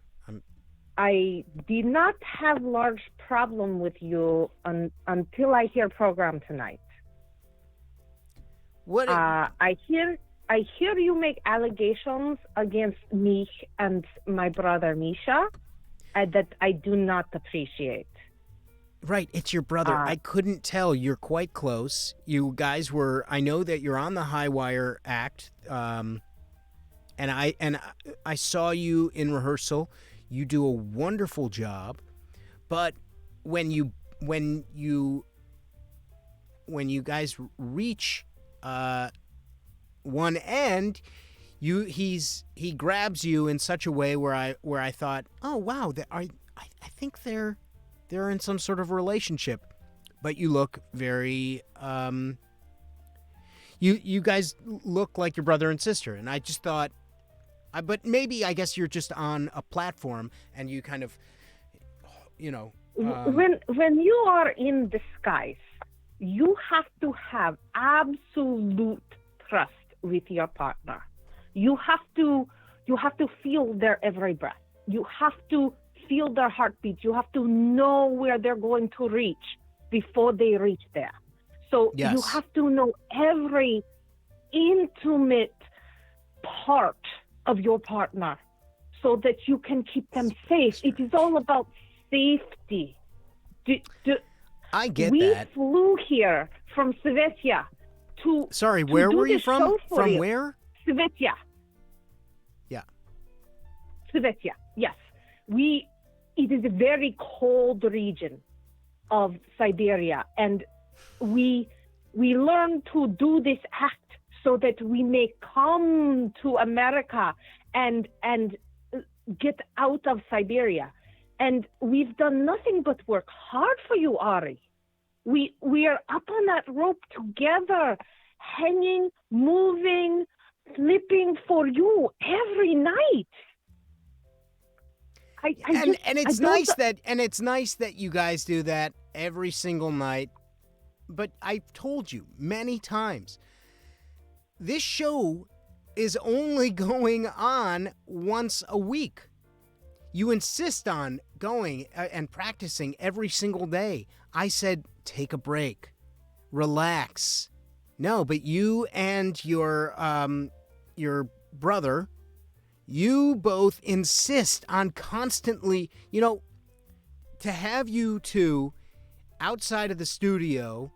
I did not have large problem with you until I hear program tonight. What? I hear you make allegations against me and my brother Misha that I do not appreciate. Right, it's your brother. I couldn't tell. You're quite close. You guys were. I know that you're on the High Wire act, and I saw you in rehearsal. You do a wonderful job, but when you guys reach one end, he grabs you in such a way where I thought, oh wow, I think they're in some sort of relationship, but you look very you guys look like your brother and sister, and I just thought, but maybe I guess you're just on a platform and you kind of, when you are in disguise, you have to have absolute trust with your partner. You have to feel their every breath. You have to feel their heartbeat. You have to know where they're going to reach before they reach there. So yes. You have to know every intimate part of your partner so that you can keep them safe. It is all about safety. I get we that. We flew here from Svetya to. Sorry, where were you from? From where? Svetya. Yeah. Svetya. Yes. It is a very cold region of Siberia, and we learn to do this act so that we may come to America and get out of Siberia. And we've done nothing but work hard for you, Ari. We are up on that rope together, hanging, moving, flipping for you every night. It's nice that you guys do that every single night. But I've told you many times, this show is only going on once a week. You insist on going and practicing every single day. I said, take a break, relax. No, but you and your brother, you both insist on constantly, to have you two outside of the studio.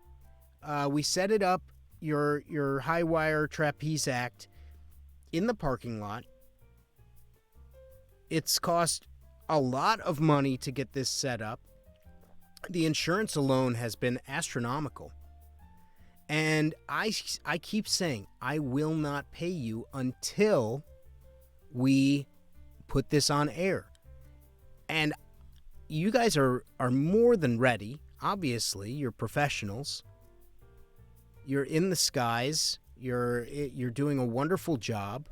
We set it up, your high wire trapeze act, in the parking lot. It's cost a lot of money to get this set up. The insurance alone has been astronomical. And I keep saying, I will not pay you until we put this on air. And you guys are more than ready. Obviously, you're professionals. You're in the skies. You're doing a wonderful job.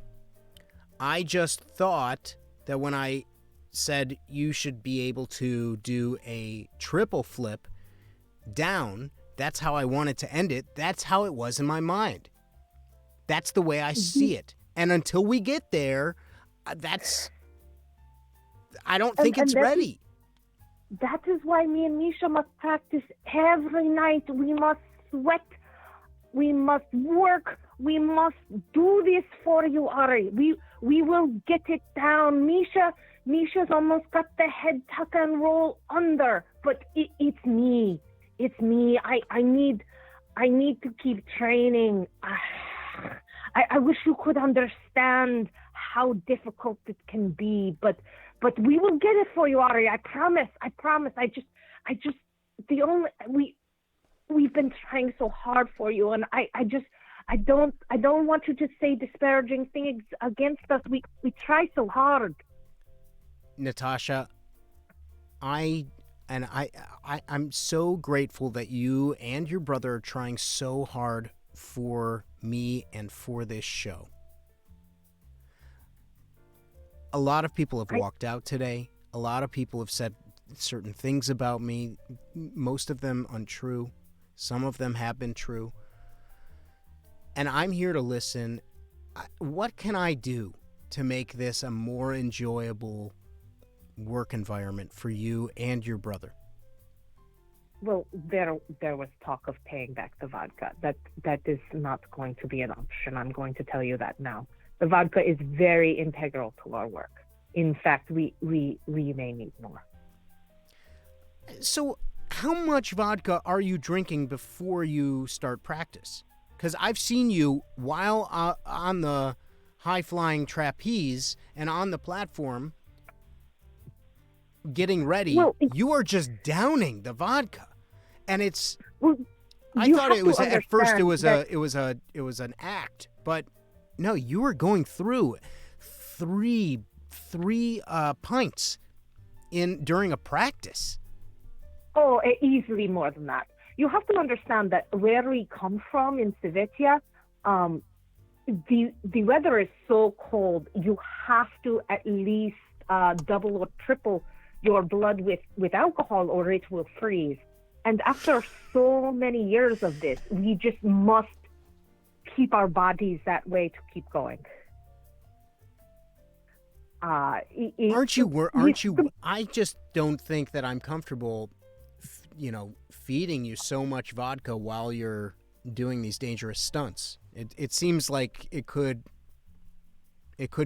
I just thought that when I said you should be able to do a triple flip down, that's how I wanted to end it. That's how it was in my mind. That's the way I see it. And until we get there, I don't think it's ready. That is why me and Misha must practice every night. We must sweat. We must work. We must do this for you, Ari. We will get it down. Misha's almost got the head tuck and roll under, but it's me. It's me. I need to keep training. I wish you could understand how difficult it can be, but we will get it for you, Ari. I promise. We've been trying so hard for you, and I don't want you to say disparaging things against us. We try so hard. Natasha, I'm so grateful that you and your brother are trying so hard for me and for this show. A lot of people have walked out today. A lot of people have said certain things about me, most of them untrue. Some of them have been true. And I'm here to listen. What can I do to make this a more enjoyable work environment for you and your brother? Well, there was talk of paying back the vodka. That is not going to be an option. I'm going to tell you that now. The vodka is very integral to our work. In fact, we may need more. So how much vodka are you drinking before you start practice? Because I've seen you while on the high-flying trapeze and on the platform getting ready. Well, you are just downing the vodka, and it's. I thought it was at first it was an act, but No, you were going through three pints during a practice. Oh, easily more than that. You have to understand that where we come from in Svetja, the weather is so cold. You have to at least double or triple your blood with alcohol, or it will freeze. And after so many years of this, we just must keep our bodies that way to keep going. Aren't you? I just don't think that I'm comfortable, feeding you so much vodka while you're doing these dangerous stunts. It seems like it could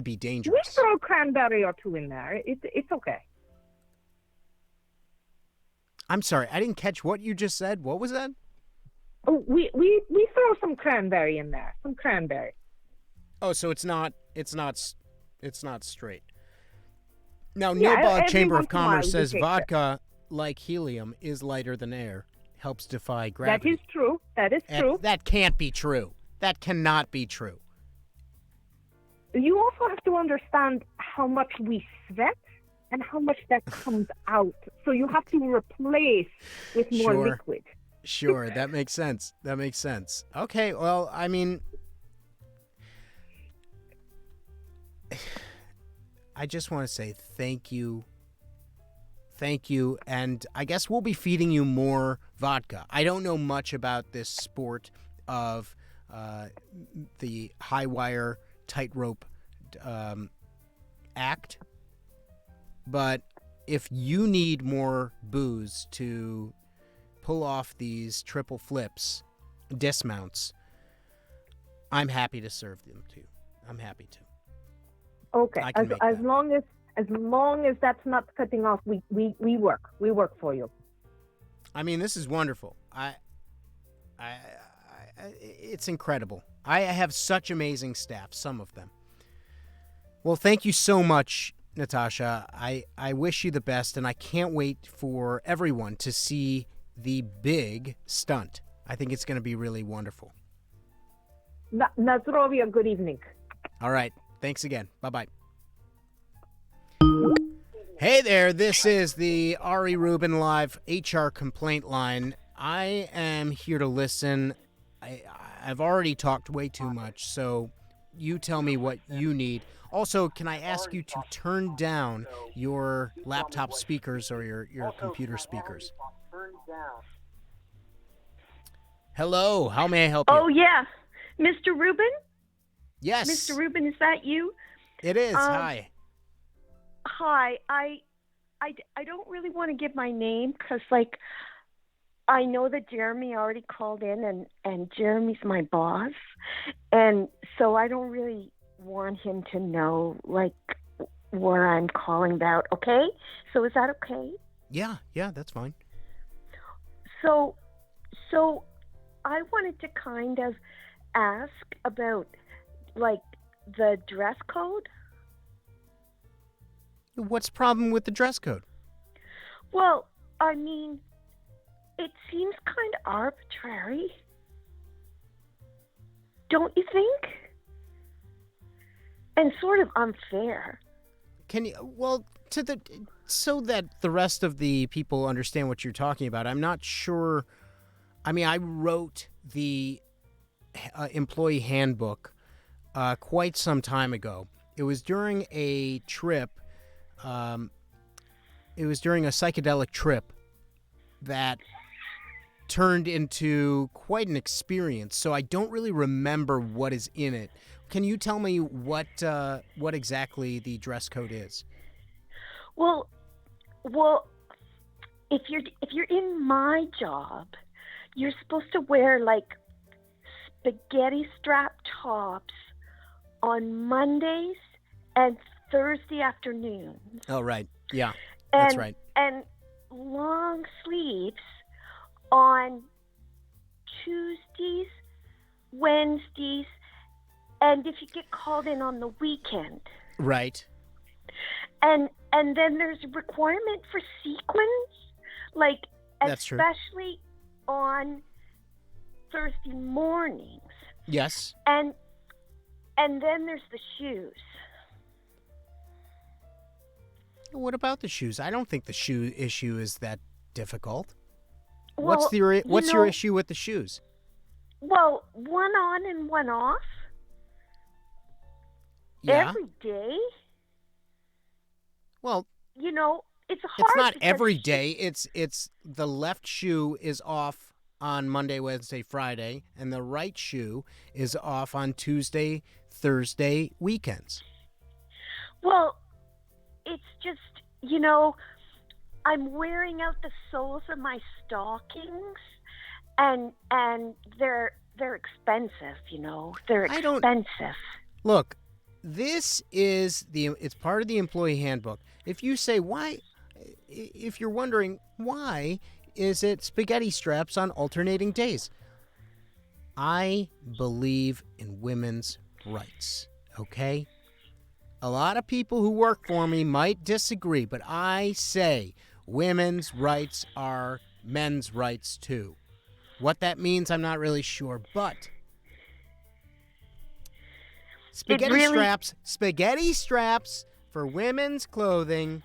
be dangerous. We throw a cranberry or two in there. It's okay. I'm sorry, I didn't catch what you just said. What was that? Oh, we throw some cranberry in there. Some cranberry. Oh, so it's not straight. Now, Neilbog Chamber of Commerce says vodka, like helium, is lighter than air. Helps defy gravity. That is true. That is true. That can't be true. That cannot be true. You also have to understand how much we sweat and how much that comes out. So you have to replace with more liquid. Sure, that makes sense. Okay, well, I mean, I just want to say thank you. And I guess we'll be feeding you more vodka. I don't know much about this sport of the high wire tightrope act, but if you need more booze to pull off these triple flips, dismounts, I'm happy to serve them to you. I'm happy to. Okay, as long as that's not cutting off, we work for you. I mean, this is wonderful. It's incredible. I have such amazing staff, some of them. Well, thank you so much, Natasha. I wish you the best, and I can't wait for everyone to see the big stunt. I think it's going to be really wonderful. Nazdrovia, good evening. All right. Thanks again. Bye-bye. Hey there, this is the Ari Rubin Live HR complaint line. I am here to listen. I've already talked way too much, so you tell me what you need. Also, can I ask you to turn down your laptop speakers or your computer speakers? Hello, how may I help you? Oh, yeah. Mr. Rubin? Yes. Mr. Rubin, is that you? It is. Hi. Hi. I don't really want to give my name because, I know that Jeremy already called in, and Jeremy's my boss. And so I don't really want him to know, what I'm calling about, okay? So is that okay? Yeah, that's fine. So I wanted to kind of ask about, the dress code. What's the problem with the dress code? Well, I mean, it seems kind of arbitrary. Don't you think? And sort of unfair. Can you, so that the rest of the people understand what you're talking about, I'm not sure. I mean, I wrote the employee handbook quite some time ago. It was during a trip. It was during a psychedelic trip that turned into quite an experience. So I don't really remember what is in it. Can you tell me what exactly the dress code is? Well, if you're in my job, you're supposed to wear spaghetti strap tops on Mondays and Thursday afternoons. Oh, right. Yeah, that's right. And long sleeves on Tuesdays, Wednesdays, and if you get called in on the weekend. Right. And then there's a requirement for sequins, That's true. especially on Thursday mornings. Yes. And And then there's the shoes. What about the shoes? I don't think the shoe issue is that difficult. Well, what's your issue with the shoes? Well, one on and one off. Yeah. Every day. Well, it's hard. It's not every day. It's the left shoe is off on Monday, Wednesday, Friday, and the right shoe is off on Tuesday, Thursday, weekends. Well, it's just, I'm wearing out the soles of my stockings, and they're expensive, They're expensive. Look, this is it's part of the employee handbook. If you say if you're wondering why is it spaghetti straps on alternating days, I believe in women's rights, okay? A lot of people who work for me might disagree, but I say women's rights are men's rights too. What that means, I'm not really sure, but spaghetti straps for women's clothing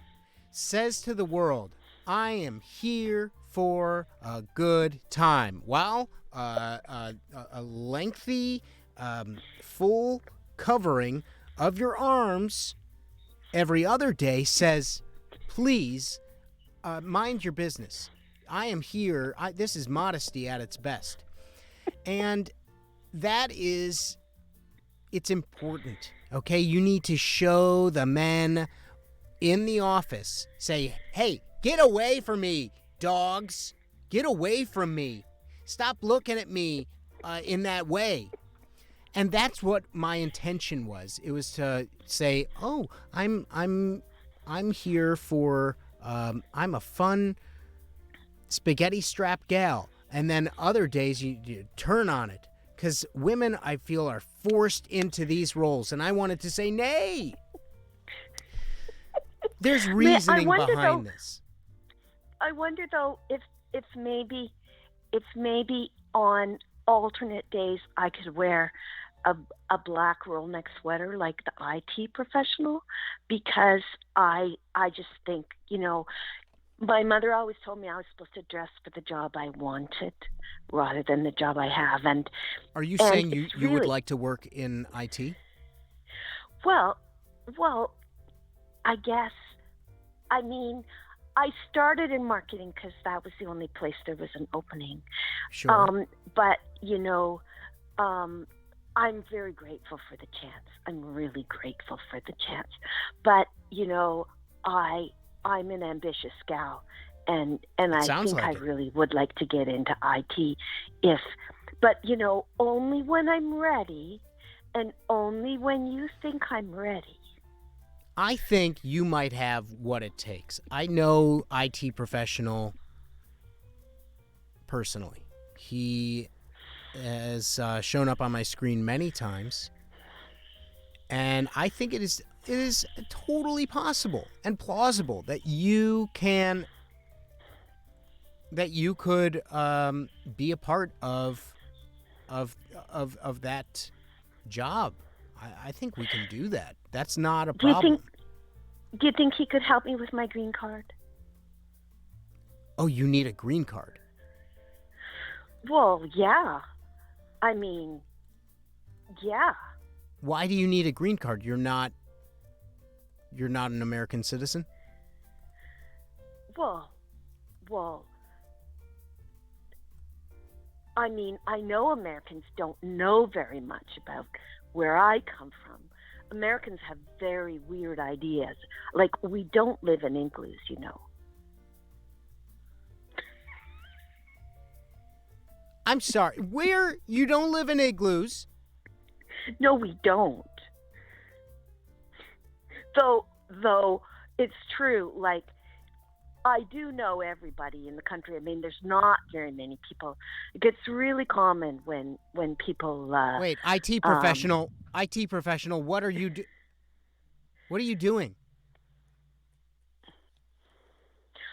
says to the world, I am here for a good time. While a lengthy, full covering of your arms every other day says, please, mind your business. I am here. This is modesty at its best. And it's important, okay? You need to show the men in the office, say, hey, get away from me, dogs. Get away from me. Stop looking at me in that way. And that's what my intention was. It was to say, oh, I'm here for, I'm a fun spaghetti strap gal. And then other days you turn on it. Because women, I feel, are forced into these roles. And I wanted to say, nay. There's reasoning behind this. I wonder, though, if maybe on alternate days I could wear a black roll neck sweater like the IT professional, because I just think, my mother always told me I was supposed to dress for the job I wanted rather than the job I have. And are you saying you would like to work in IT? Well, I guess. I mean, I started in marketing because that was the only place there was an opening. Sure. But, I'm very grateful for the chance. I'm really grateful for the chance. But, I'm an ambitious gal, and I think I really would like to get into IT but only when I'm ready, and only when you think I'm ready. I think you might have what it takes. I know IT professional personally. He has shown up on my screen many times, and I think it is totally possible and plausible that you could be a part of that job. I think we can do that. That's not a problem. Do you think he could help me with my green card? Oh, you need a green card? Well, yeah. I mean, yeah. Why do you need a green card? You're not an American citizen? Well, I mean, I know Americans don't know very much about where I come from. Americans have very weird ideas. Like, we don't live in igloos, I'm sorry. Where? You don't live in igloos? No, we don't. Though it's true, like, I do know everybody in the country. I mean, there's not very many people. It gets really common when people. Wait, IT professional, what are you doing?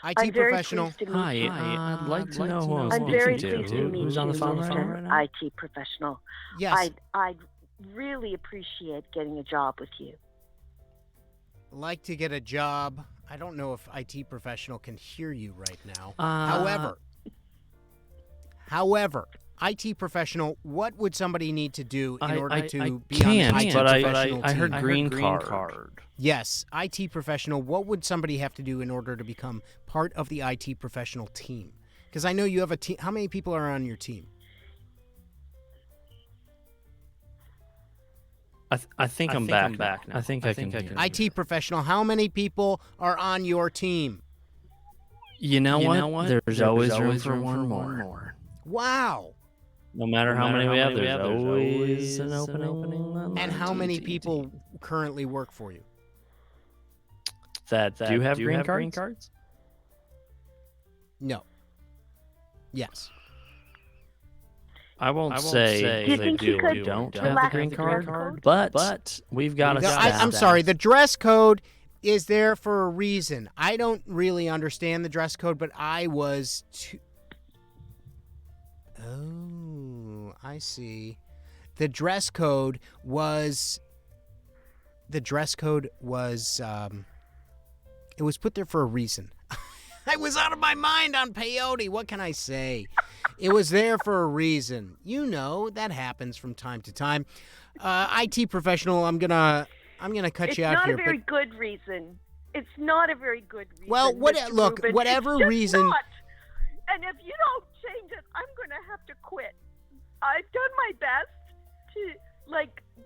IT professional. Hi, I'd like to know who I'm very speaking pleased to meet Who's on the phone you, right now? IT professional. Yes. I'd really appreciate getting a job with you. Like to get a job. I don't know if IT professional can hear you right now. However, IT professional, what would somebody need to do in order to be on the IT professional team? I heard green card. Yes, IT professional, what would somebody have to do in order to become part of the IT professional team? Because I know you have a team. How many people are on your team? I think I'm back now. I think I can. IT professional, how many people are on your team? You know what? There's always room for one more. Wow. No matter how many we have, there's always an opening. And how many people currently work for you? That do have green cards? No. Yes. I won't say Do you they think do you or could don't have relax the green the card, dress code? but we've got a I'm sorry, the dress code is there for a reason. I don't really understand the dress code, but I was Oh, I see. The dress code was it was put there for a reason. I was out of my mind on peyote. What can I say? It was there for a reason. You know, that happens from time to time. IT professional, I'm gonna cut you out here. It's not a very good reason. It's not a very good reason. Well, look, Rubin. whatever It's just reason. not. And if you don't change it, I'm gonna have to quit. I've done my best to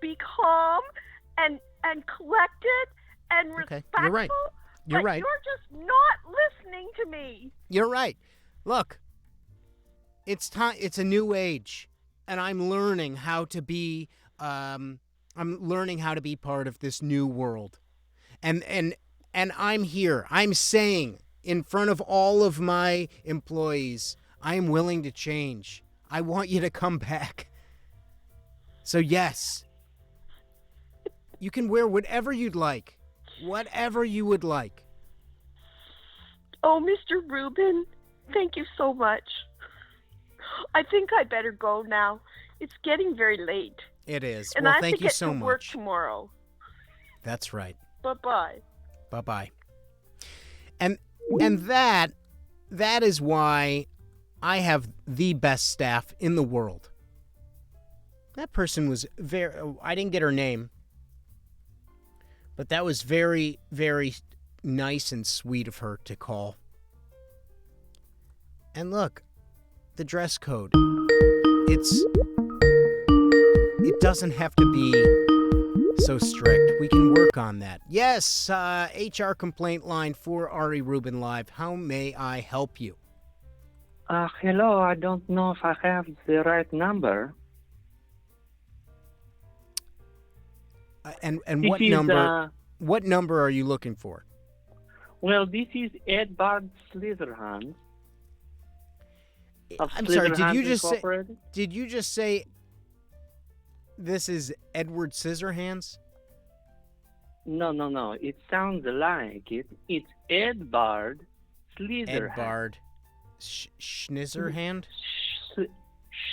be calm and collected and respectful. You're right. You're right. You're just not listening to me. You're right. Look, it's time. It's a new age, and I'm learning how to be. I'm learning how to be part of this new world, and I'm here. I'm saying in front of all of my employees, I am willing to change. I want you to come back. So yes, you can wear whatever you'd like. Whatever you would like. Oh, Mr. Rubin, thank you so much. I think I better go now. It's getting very late. It is. And well, I have thank to you get so to much. work tomorrow. That's right. Bye-bye. Bye-bye. And that is why I have the best staff in the world. That person was I didn't get her name. But that was very, very nice and sweet of her to call. And look, the dress code. It doesn't have to be so strict. We can work on that. Yes, HR complaint line for Ari Rubin Live. How may I help you? Hello, I don't know if I have the right number. And This what is, number? What number are you looking for? Well, this is Edward Slitherhand. I'm sorry. Did you just say this is Edward Scissorhands? No. It sounds like it. It's Edward Slitherhand. Edward Schnizzerhand?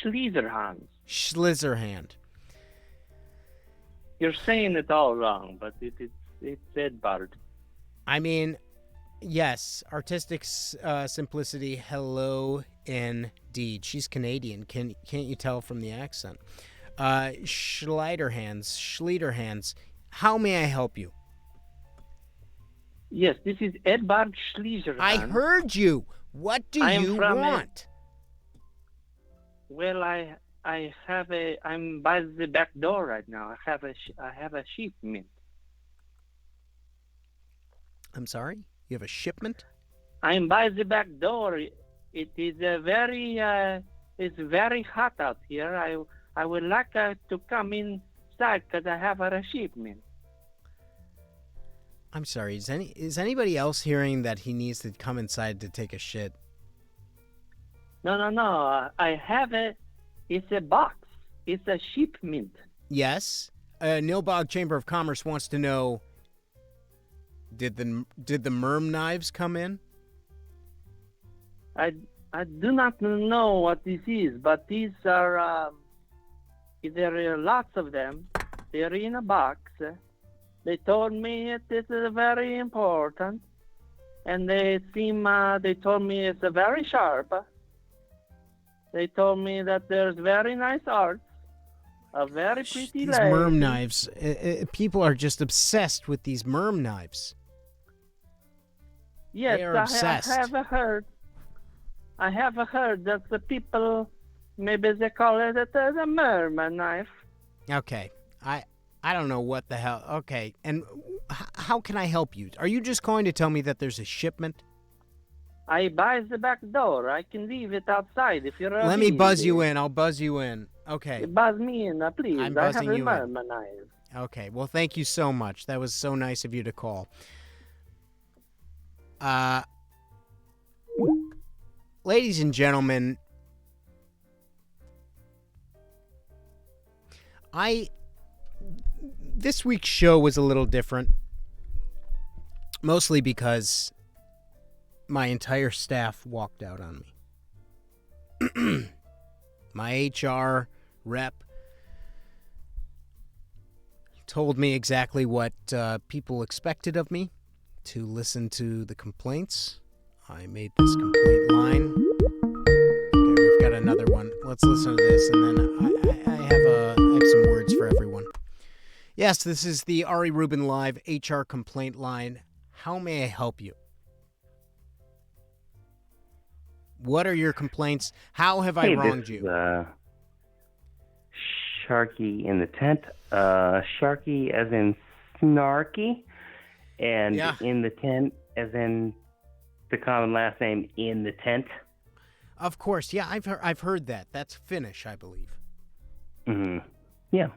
Slitherhand. Schlizzerhand. You're saying it all wrong, but it's Edward. I mean, yes, artistic simplicity. Hello, indeed. She's Canadian. Can't you tell from the accent? Schleiderhands. How may I help you? Yes, this is Edward Schleiderhand. I heard you. What do you want? Well, I'm by the back door right now. I have a shipment. I'm sorry? You have a shipment? I'm by the back door. It is it's very hot out here. I would like to come inside because I have a shipment. I'm sorry. Is anybody else hearing that he needs to come inside to take a shit? No. I have it's a box. It's a shipment. Yes. Nilbog Chamber of Commerce wants to know, did the merm knives come in? I do not know what this is, but these are there are lots of them. They're in a box. They told me this is very important, and they told me it's very sharp. They told me that there's very nice art, a very pretty These lady. merm knives. People are just obsessed with these merm knives. Yes, They are obsessed. I have heard that the people, maybe they call it the merman knife. Okay. I don't know what the hell. Okay. And how can I help you? Are you just going to tell me that there's a shipment? I buy the back door. I can leave it outside if you're Let me buzz you in. I'll buzz you in. Okay. Buzz me in, please. I'm I have buzzing a you in. merman knife. Okay. Well, thank you so much. That was so nice of you to call. Ladies and gentlemen, this week's show was a little different, mostly because my entire staff walked out on me. My HR rep told me exactly what people expected of me, to listen to the complaints. I made this complaint line. Okay, we've got another one. Let's listen to this, and then I have some words for everyone. Yes, this is the Ari Rubin Live HR complaint line. How may I help you? What are your complaints? How have I wronged you? Sharky in the tent. Sharky as in snarky, and in the tent as in the common last name in the tent. Of course, yeah, I've heard that. That's Finnish, I believe. Yeah.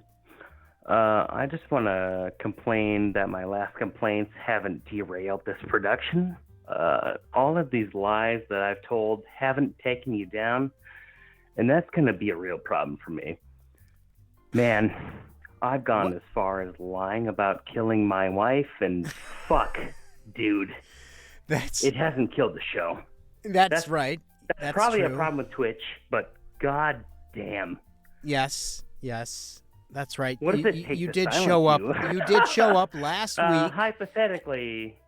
I just want to complain that my last complaints haven't derailed this production. All of these lies that I've told haven't taken you down, and that's going to be a real problem for me. Man, I've gone as far as lying about killing my wife, and fuck, dude. It hasn't killed the show. That's right. That's probably true. a problem with Twitch, but god damn. Yes. That's right. What does it take you to did silence show up. you? You did show up last week. Hypothetically,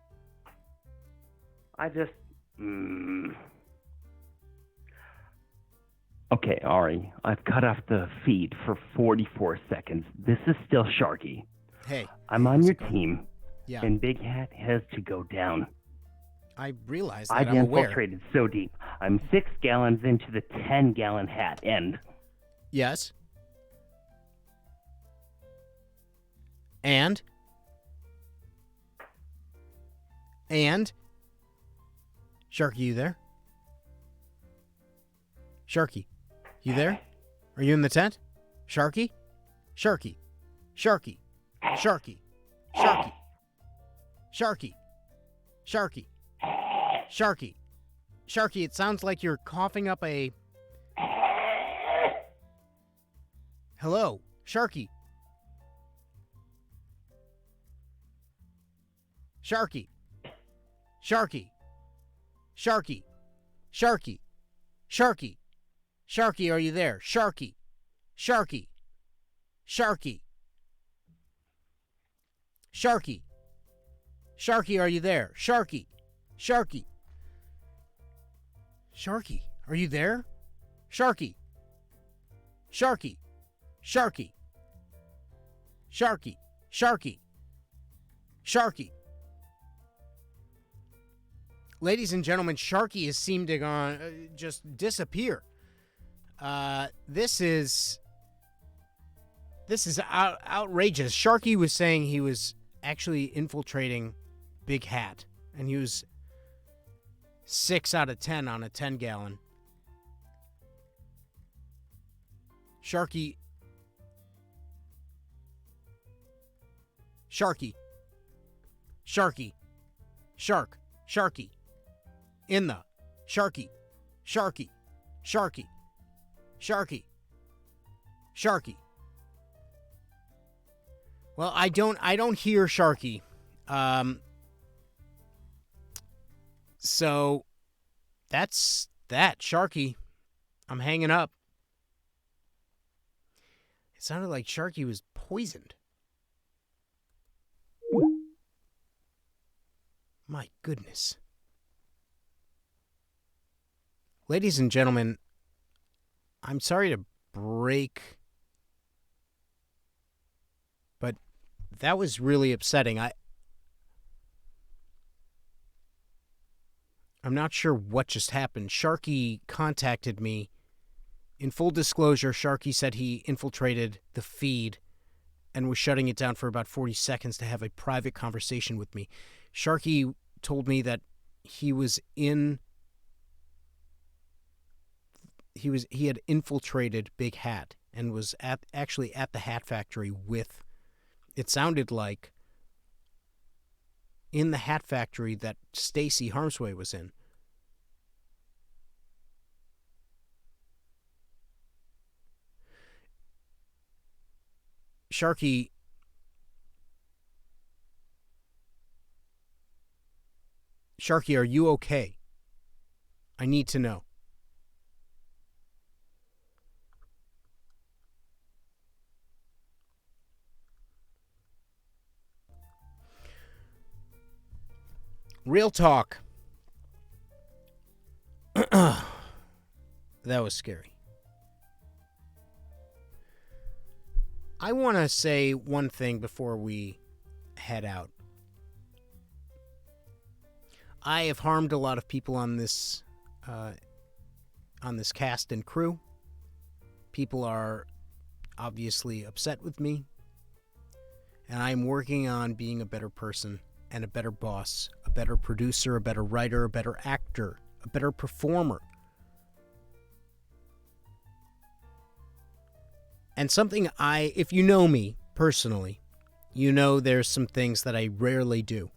I just... Okay, Ari, I've cut off the feed for 44 seconds. This is still Sharky. Hey. I'm on your team, Yeah. and Big Hat has to go down. I realize that. I've I'm aware. infiltrated so deep. I'm 6 gallons into the 10-gallon hat end. Yes. And? Sharky, you there? Sharky, you there? Are you in the tent? Sharky? Sharky. Sharky. Sharky. Sharky. Sharky. Sharky. Sharky. Sharky, it sounds like you're coughing up a... Hello, Sharky. Sharky. Sharky. Sharky. Sharky. Sharky. Sharky, are you there? Sharky. Sharky. Sharky. Sharky. Sharky, are you there? Sharky. Sharky. Sharky, are you there? Sharky. Sharky. Sharky. Sharky. Sharky. Sharky. Ladies and gentlemen, Sharky has seemed to just disappear. This is outrageous. Sharky was saying he was actually infiltrating Big Hat, and he was 6 out of 10 on a 10-gallon. Sharky. Sharky. Sharky. Shark. Sharky. In the. Sharky. Sharky. Sharky. Sharky. Sharky. Well, I don't hear Sharky. So that's that. Sharky. I'm hanging up. It sounded like Sharky was poisoned. My goodness. Ladies and gentlemen, I'm sorry to break, but that was really upsetting. I'm not sure what just happened. Sharky contacted me. In full disclosure, Sharky said he infiltrated the feed and was shutting it down for about 40 seconds to have a private conversation with me. Sharky told me that he had infiltrated Big Hat and was actually at the Hat Factory with, it sounded like, in the Hat Factory that Stacy Harmsway was in. Sharky, are you okay? I need to know. Real talk. That was scary. I want to say one thing before we head out. I have harmed a lot of people on this cast and crew. People are obviously upset with me, and I'm working on being a better person and a better boss, a better producer, a better writer, a better actor, a better performer. And something if you know me personally, you know there's some things that I rarely do.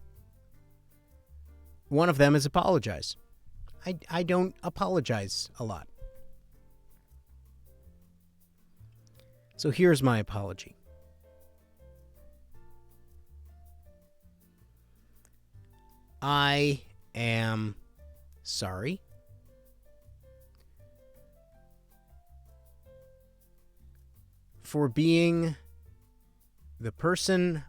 One of them is apologize. I don't apologize a lot. So here's my apology. I am sorry for being the person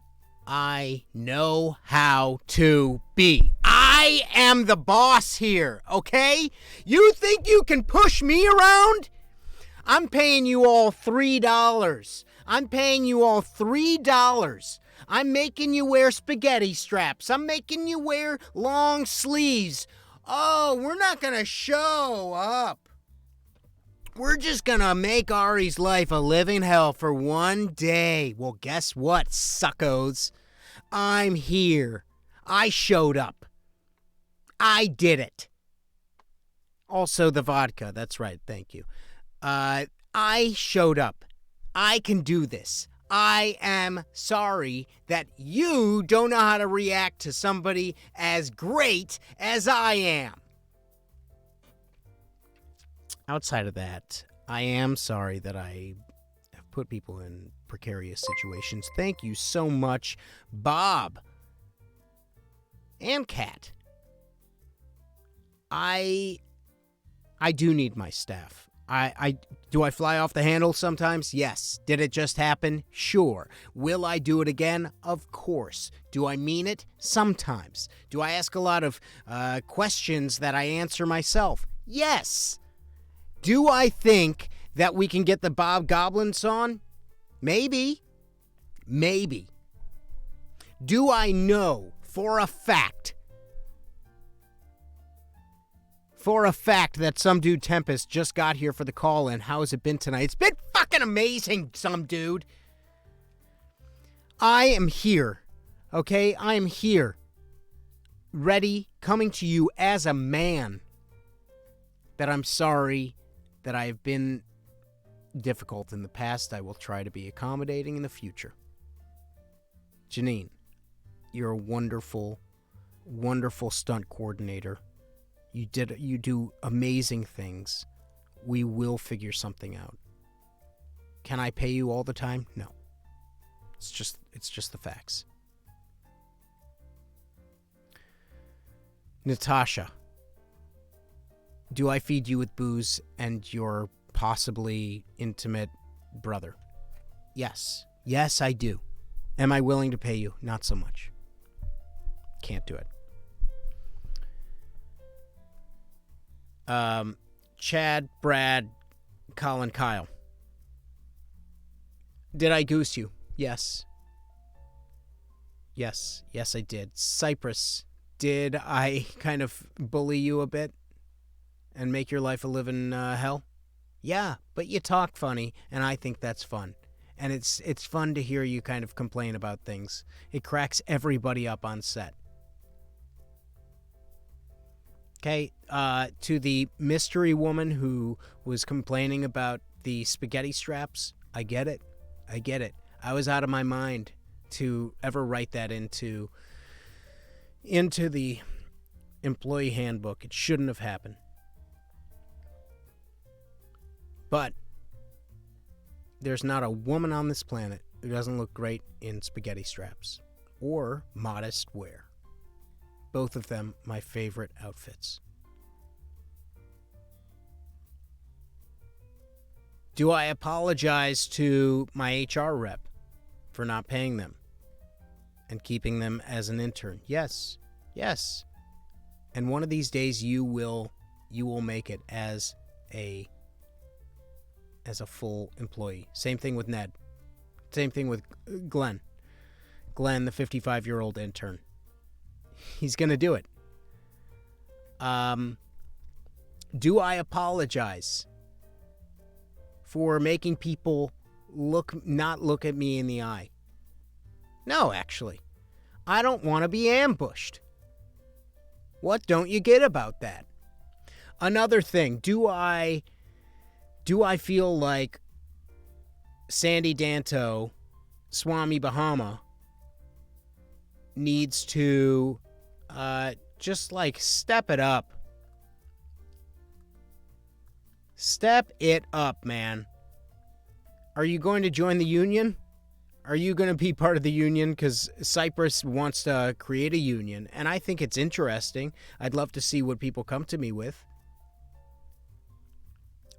I know how to be. I am the boss here, okay? You think you can push me around? I'm paying you all $3. I'm paying you all $3. I'm making you wear spaghetti straps. I'm making you wear long sleeves. Oh, we're not going to show up. We're just going to make Ari's life a living hell for one day. Well, guess what, suckos? I'm here. I showed up. I did it. Also the vodka. That's right. Thank you. I showed up. I can do this. I am sorry that you don't know how to react to somebody as great as I am. Outside of that, I am sorry that I have put people in precarious situations. Thank you so much, Bob and Kat. I do need my staff. Do I fly off the handle sometimes? Yes. Did it just happen? Sure. Will I do it again? Of course. Do I mean it? Sometimes. Do I ask a lot of questions that I answer myself? Yes. Do I think that we can get the Bob Goblins on? Maybe. Maybe. Do I know for a fact that some dude Tempest just got here for the call-in? How has it been tonight? It's been fucking amazing, some dude. I am here, okay? I am here, ready, coming to you as a man, that I'm sorry that I have been difficult in the past. I will try to be accommodating in the future. Janine, you're a wonderful, wonderful stunt coordinator. You do amazing things. We will figure something out. Can I pay you all the time? No. It's just the facts. Natasha, do I feed you with booze and your possibly intimate brother? Yes. Yes, I do. Am I willing to pay you? Not so much. Can't do it. Chad, Brad, Colin, Kyle. Did I goose you? Yes. Yes, I did. Cypress, did I kind of bully you a bit and make your life a living hell? Yeah, but you talk funny, and I think that's fun. And it's fun to hear you kind of complain about things. It cracks everybody up on set. Okay, to the mystery woman who was complaining about the spaghetti straps, I get it. I was out of my mind to ever write that into the employee handbook. It shouldn't have happened. But there's not a woman on this planet who doesn't look great in spaghetti straps or modest wear. Both of them my favorite outfits. Do I apologize to my HR rep for not paying them and keeping them as an intern? Yes. And one of these days you will make it as a full employee. Same thing with Ned. Same thing with Glenn. Glenn, the 55-year-old intern. He's going to do it. Do I apologize for making people not look at me in the eye? No, actually. I don't want to be ambushed. What don't you get about that? Another thing, do I feel like Sandy Danto, Swami Bahama, needs to just like step it up? Step it up, man. Are you going to join the union? Are you going to be part of the union? Because Cypress wants to create a union, and I think it's interesting. I'd love to see what people come to me with.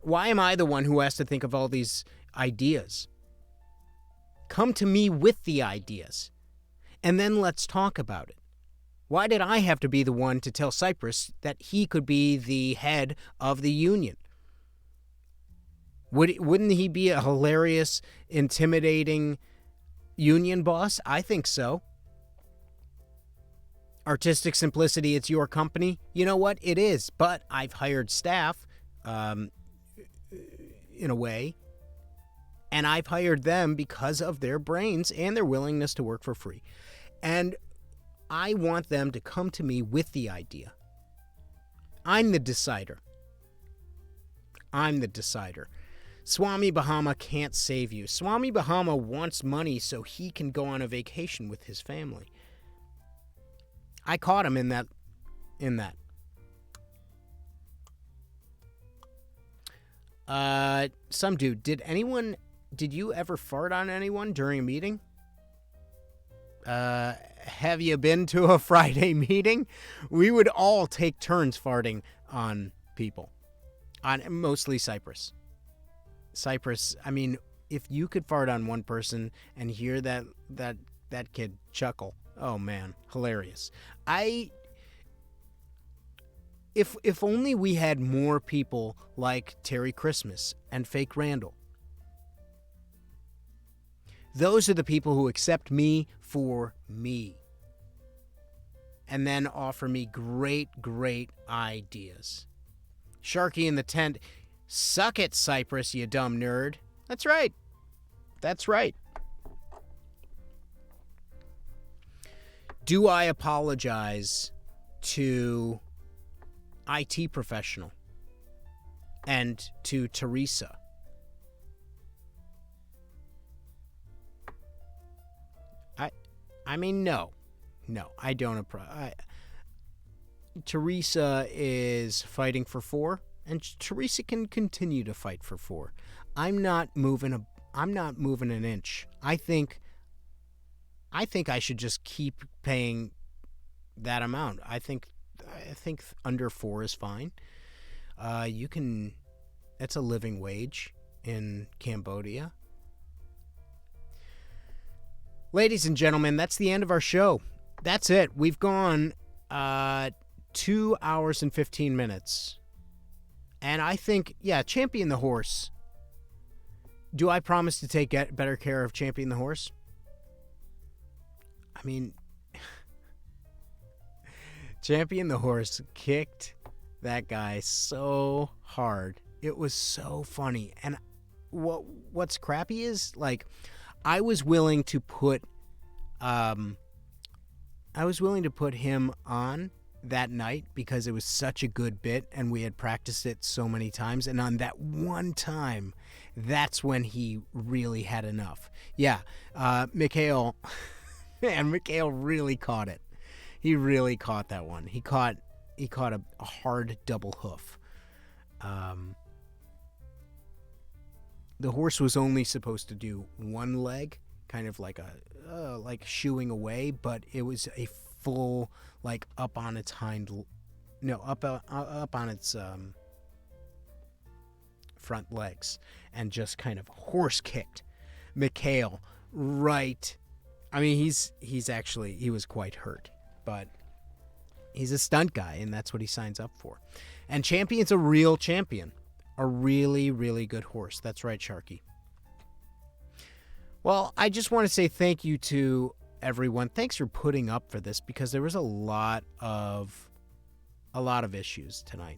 Why am I the one who has to think of all these ideas? Come to me with the ideas, and then let's talk about it. Why did I have to be the one to tell Cypress that he could be the head of the union? Wouldn't he be a hilarious, intimidating union boss? I think so. Artistic simplicity, it's your company. You know what? It is. But I've hired staff, in a way, and I've hired them because of their brains and their willingness to work for free. And I want them to come to me with the idea. I'm the decider. Swami Bahama can't save you. Swami Bahama wants money so he can go on a vacation with his family. I caught him in that. Some dude, did you ever fart on anyone during a meeting? Have you been to a Friday meeting? We would all take turns farting on people. On mostly Cypress. I mean, if you could fart on one person and hear that kid chuckle, oh man, hilarious. If only we had more people like Terry Christmas and Fake Randall. Those are the people who accept me for me and then offer me great ideas. Sharky in the tent, suck it, Cypress, you dumb nerd. That's right. Do I apologize to IT professional and to Teresa? I mean, no, I don't. Teresa is fighting for 4, and Teresa can continue to fight for 4. I'm not moving an inch. I think I should just keep paying that amount. I think under 4 is fine. It's a living wage in Cambodia. Ladies and gentlemen, that's the end of our show. That's it. We've gone 2 hours and 15 minutes. And I think, yeah, Champion the horse. Do I promise to take better care of Champion the horse? I mean, Champion the horse kicked that guy so hard. It was so funny. And what's crappy is, like, I was willing to put him on that night because it was such a good bit and we had practiced it so many times, and on that one time, that's when he really had enough. Yeah, Mikhail, man, Mikhail really caught it. He really caught that one. He caught a hard double hoof. The horse was only supposed to do one leg, kind of like like shooing away, but it was a full, like, up on its front legs, and just kind of horse kicked Mikhail right. I mean, he was quite hurt, but he's a stunt guy, and that's what he signs up for. And Champion's a real champion, a really, really good horse. That's right, Sharky. Well, I just want to say thank you to everyone. Thanks for putting up for this, because there was a lot of issues tonight.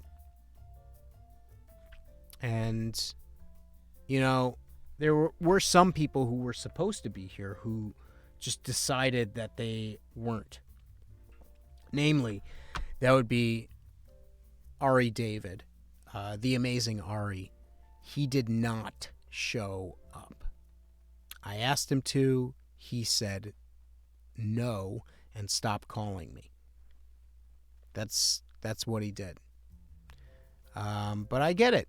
And, you know, there were some people who were supposed to be here who just decided that they weren't. Namely, that would be Ari David, the amazing Ari. He did not show up. I asked him to. He said no and stopped calling me. That's what he did. But I get it.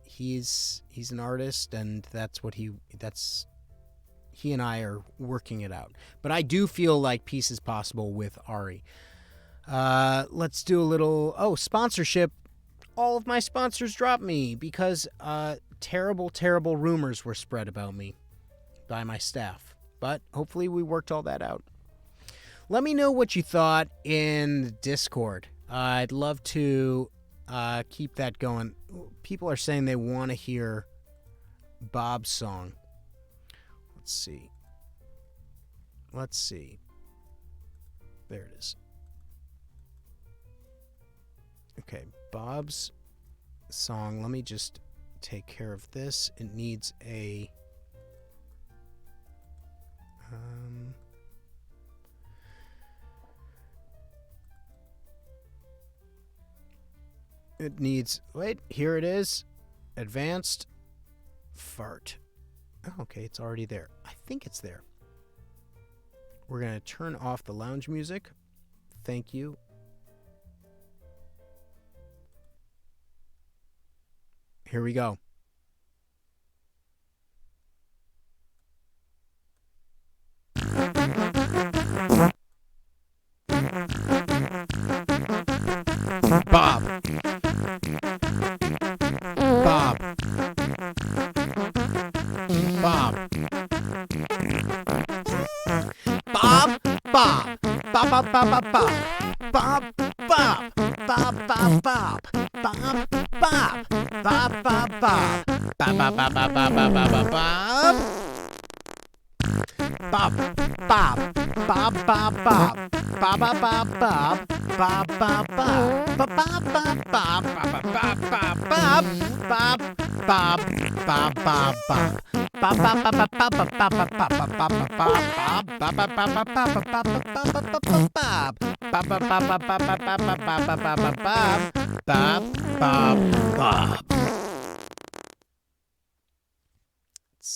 He's an artist, and he and I are working it out. But I do feel like peace is possible with Ari. Let's do a little sponsorship. All of my sponsors dropped me because terrible rumors were spread about me by my staff. But hopefully we worked all that out. Let me know what you thought in the Discord. I'd love to keep that going. People are saying they want to hear Bob's song. Let's see. There it is. Okay, Bob's song. Let me just take care of this. It needs a... it needs... Wait, here it is. Advanced fart. Oh, okay, it's already there. I think it's there. We're going to turn off the lounge music. Thank you. Here we go. Bob.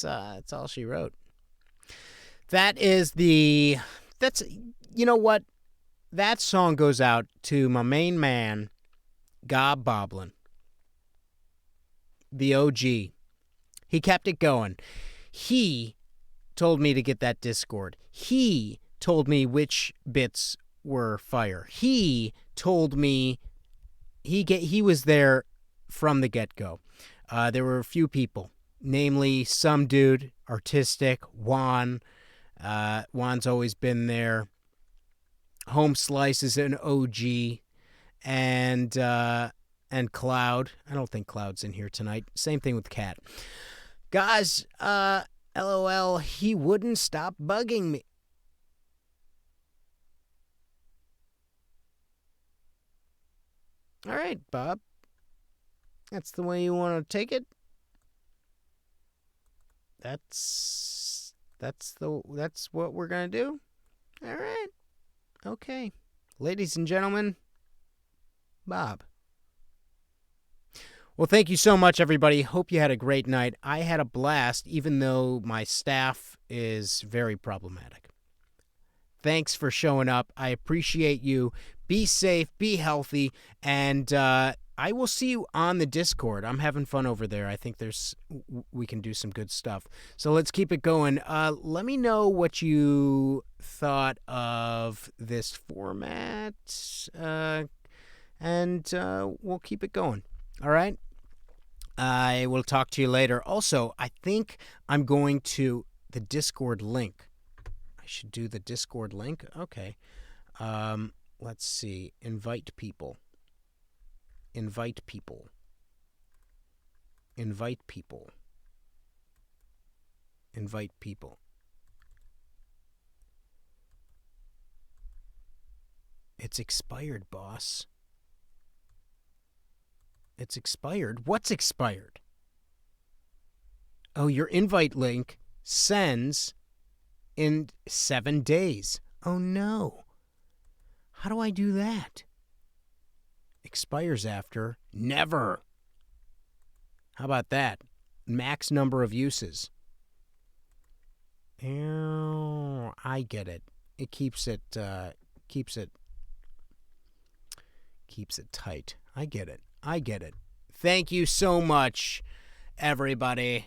That's all she wrote. You know what? That song goes out to my main man, Gob Boblin, the OG. He kept it going. He told me to get that Discord. He told me which bits were fire. He told me he was there from the get-go. There were a few people, namely some dude, artistic, Juan. Juan's always been there. Home Slice is an OG. And and Cloud. I don't think Cloud's in here tonight. Same thing with Cat. Guys, LOL, he wouldn't stop bugging me. All right, Bob. That's the way you want to take it? That's what we're going to do? All right. Okay. Ladies and gentlemen, Bob. Well, thank you so much, everybody. Hope you had a great night. I had a blast, even though my staff is very problematic. Thanks for showing up. I appreciate you. Be safe, be healthy, and I will see you on the Discord. I'm having fun over there. I think we can do some good stuff. So let's keep it going. Let me know what you thought of this format, and we'll keep it going. All right? I will talk to you later. Also, I think I'm going to the Discord link. I should do the Discord link? Okay. Let's see. Invite people. Invite people. Invite people. Invite people. It's expired, boss. It's expired? What's expired? Oh, your invite link sends in 7 days. Oh, no. How do I do that? Expires after? Never. How about that? Max number of uses. Oh, I get it. It keeps it tight. I get it. I get it. Thank you so much, everybody.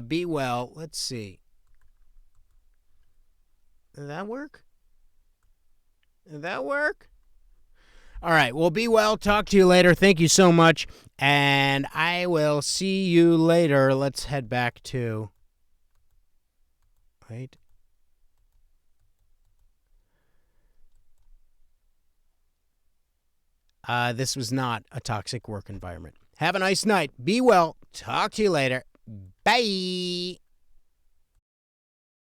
Be well. Let's see. Did that work? Did that work? All right. Well, be well. Talk to you later. Thank you so much. And I will see you later. Let's head back to... Wait. This was not a toxic work environment. Have a nice night. Be well. Talk to you later. Bye.